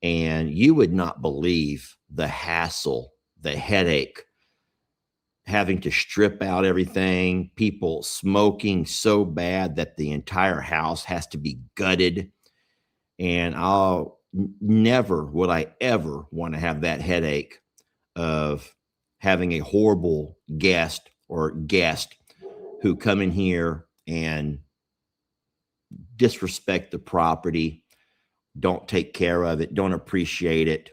And you would not believe the hassle, the headache, having to strip out everything, people smoking so bad that the entire house has to be gutted. And never would I ever want to have that headache of having a horrible guest who come in here and disrespect the property, don't take care of it, don't appreciate it.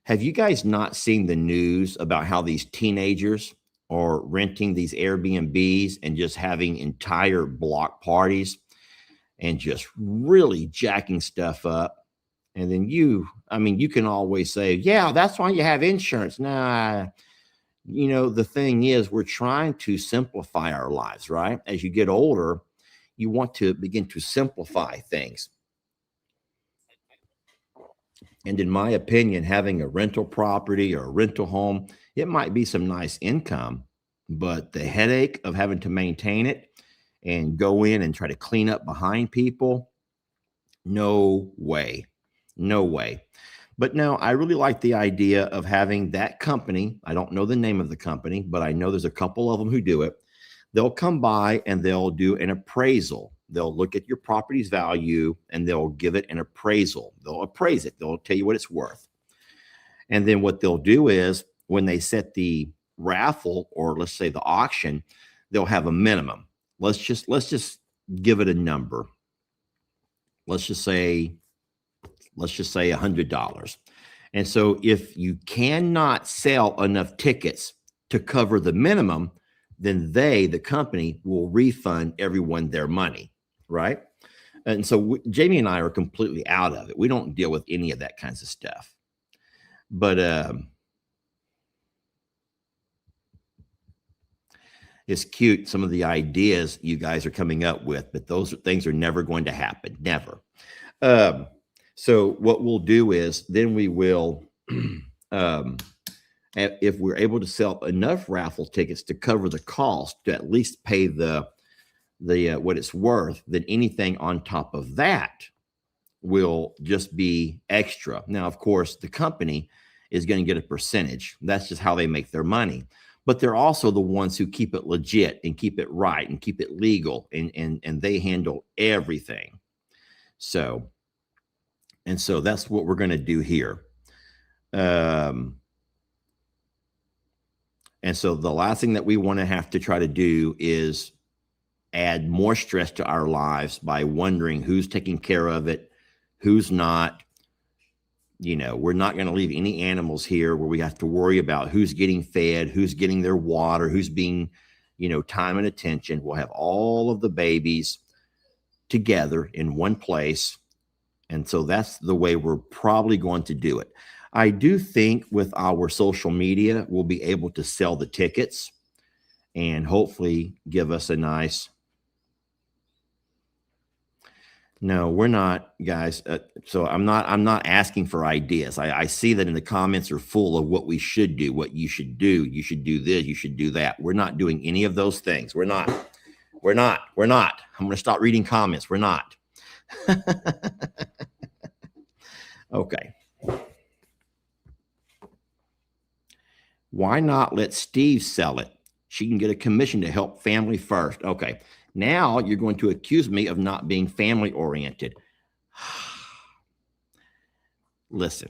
Have you guys not seen the news about how these teenagers are renting these Airbnbs and just having entire block parties and just really jacking stuff up? And then you can always say, yeah, that's why you have insurance. Nah, the thing is, we're trying to simplify our lives, right? As you get older, you want to begin to simplify things. And in my opinion, having a rental property or a rental home, it might be some nice income, but the headache of having to maintain it and go in and try to clean up behind people, no way. No way. But no, I really like the idea of having that company. I don't know the name of the company, but I know there's a couple of them who do it. They'll come by and they'll do an appraisal. They'll look at your property's value and they'll give it an appraisal. They'll appraise it. They'll tell you what it's worth. And then what they'll do is when they set the raffle, or let's say the auction, they'll have a minimum. Let's just give it a number. Let's just say $100. And so if you cannot sell enough tickets to cover the minimum, then the company will refund everyone their money, right? And so Jamie and I are completely out of it. We don't deal with any of that kinds of stuff. But it's cute, some of the ideas you guys are coming up with, but those things are never going to happen. Never. So what we'll do is then we will, if we're able to sell enough raffle tickets to cover the cost to at least pay the what it's worth, then anything on top of that will just be extra. Now, of course, the company is going to get a percentage. That's just how they make their money. But they're also the ones who keep it legit and keep it right and keep it legal, and they handle everything. So that's what we're going to do here. And so the last thing that we want to have to try to do is add more stress to our lives by wondering who's taking care of it, who's not. We're not going to leave any animals here where we have to worry about who's getting fed, who's getting their water, who's being, time and attention. We'll have all of the babies together in one place. And so that's the way we're probably going to do it. I do think with our social media, we'll be able to sell the tickets and hopefully give us a nice No, we're not, guys. So I'm not asking for ideas. I see that in the comments are full of what we should do, what you should do. You should do this, you should do that. We're not doing any of those things. We're not. I'm going to stop reading comments. We're not. Okay. Why not let Steve sell it? She can get a commission to help family first. Okay. Now you're going to accuse me of not being family oriented. Listen,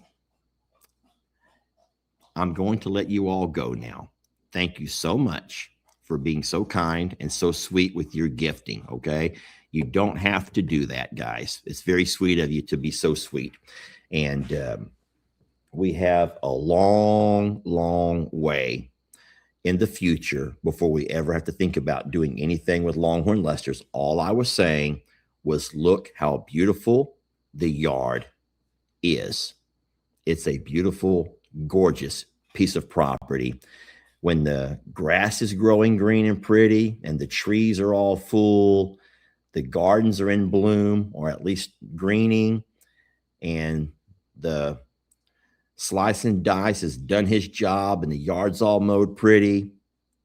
I'm going to let you all go now. Thank you so much for being so kind and so sweet with your gifting. Okay. You don't have to do that, guys. It's very sweet of you to be so sweet. And we have a long, long way in the future before we ever have to think about doing anything with Longhorn Lesters. All I was saying was, look how beautiful the yard is. It's a beautiful, gorgeous piece of property. When the grass is growing green and pretty and the trees are all full, the gardens are in bloom or at least greening, and the slice and dice has done his job and the yard's all mowed pretty.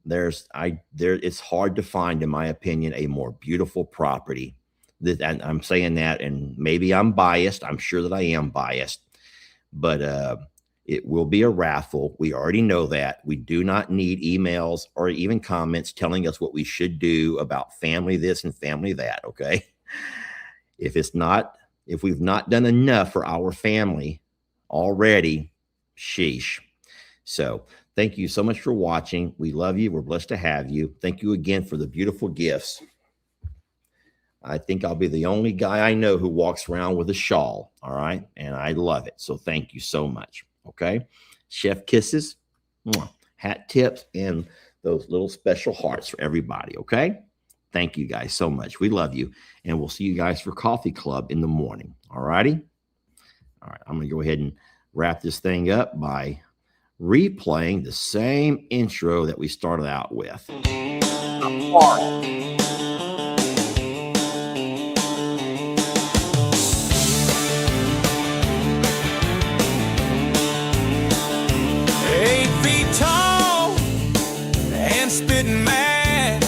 It's hard to find, in my opinion, a more beautiful property. And I'm saying that, and maybe I'm biased. I'm sure that I am biased, but it will be a raffle. We already know that. We do not need emails or even comments telling us what we should do about family this and family that. Okay. If we've not done enough for our family already, sheesh. So thank you so much for watching. We love you. We're blessed to have you. Thank you again for the beautiful gifts. I think I'll be the only guy I know who walks around with a shawl. All right. And I love it. So thank you so much. Okay. Chef kisses, hat tips, and those little special hearts for everybody. Okay. Thank you guys so much. We love you. And we'll see you guys for coffee club in the morning. All righty. All right. I'm going to go ahead and wrap this thing up by replaying the same intro that we started out with. Apparel. Spitting mad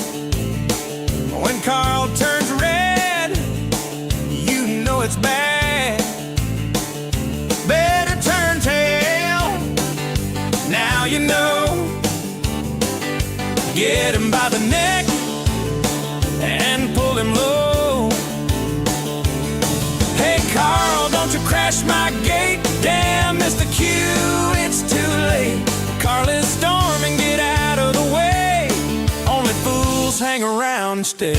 when Carl turns red, you know it's bad. Better turn tail, now you know. Get him by the neck and pull him low. Hey Carl, don't you crash my gate. Damn, Mr. Q, it's too late. Carl is storming, get out of the way. Hang around and stay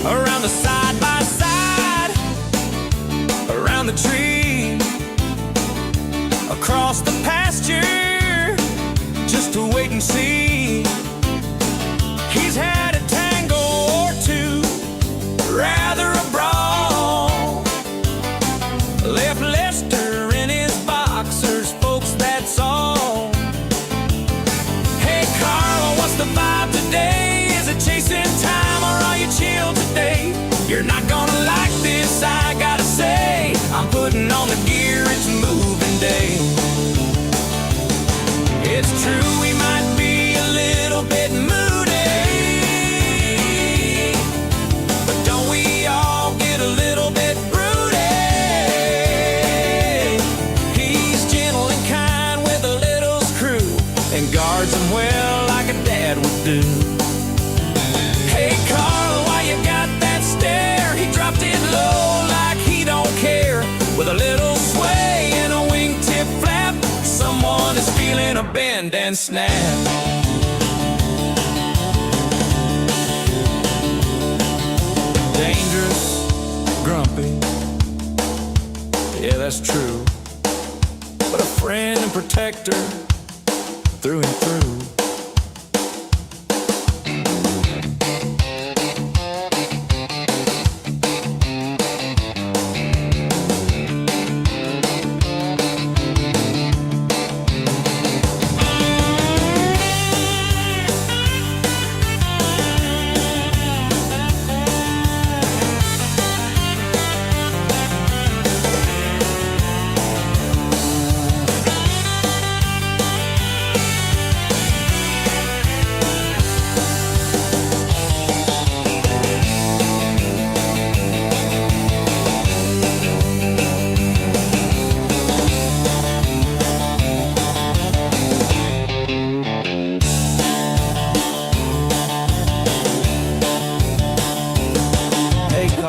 around the side by side, around the tree, across the pasture, just to wait and see. He's had a tango or two, rather a brawl. Left Lester in his boxers, folks, that's all. Hey Carl, what's the vibe today? Chasing time, or are you chill today? You're not gonna like this, I gotta say. I'm putting on the gear, it's moving day. It's true, we might be a little bit moody, but don't we all get a little bit broody? He's gentle and kind with a little screw, and guards him well like a dad would do. Hey Carl, why you got that stare? He dropped it low like he don't care. With a little sway and a wingtip flap, someone is feeling a bend and snap. Dangerous, grumpy, yeah that's true, but a friend and protector through and through.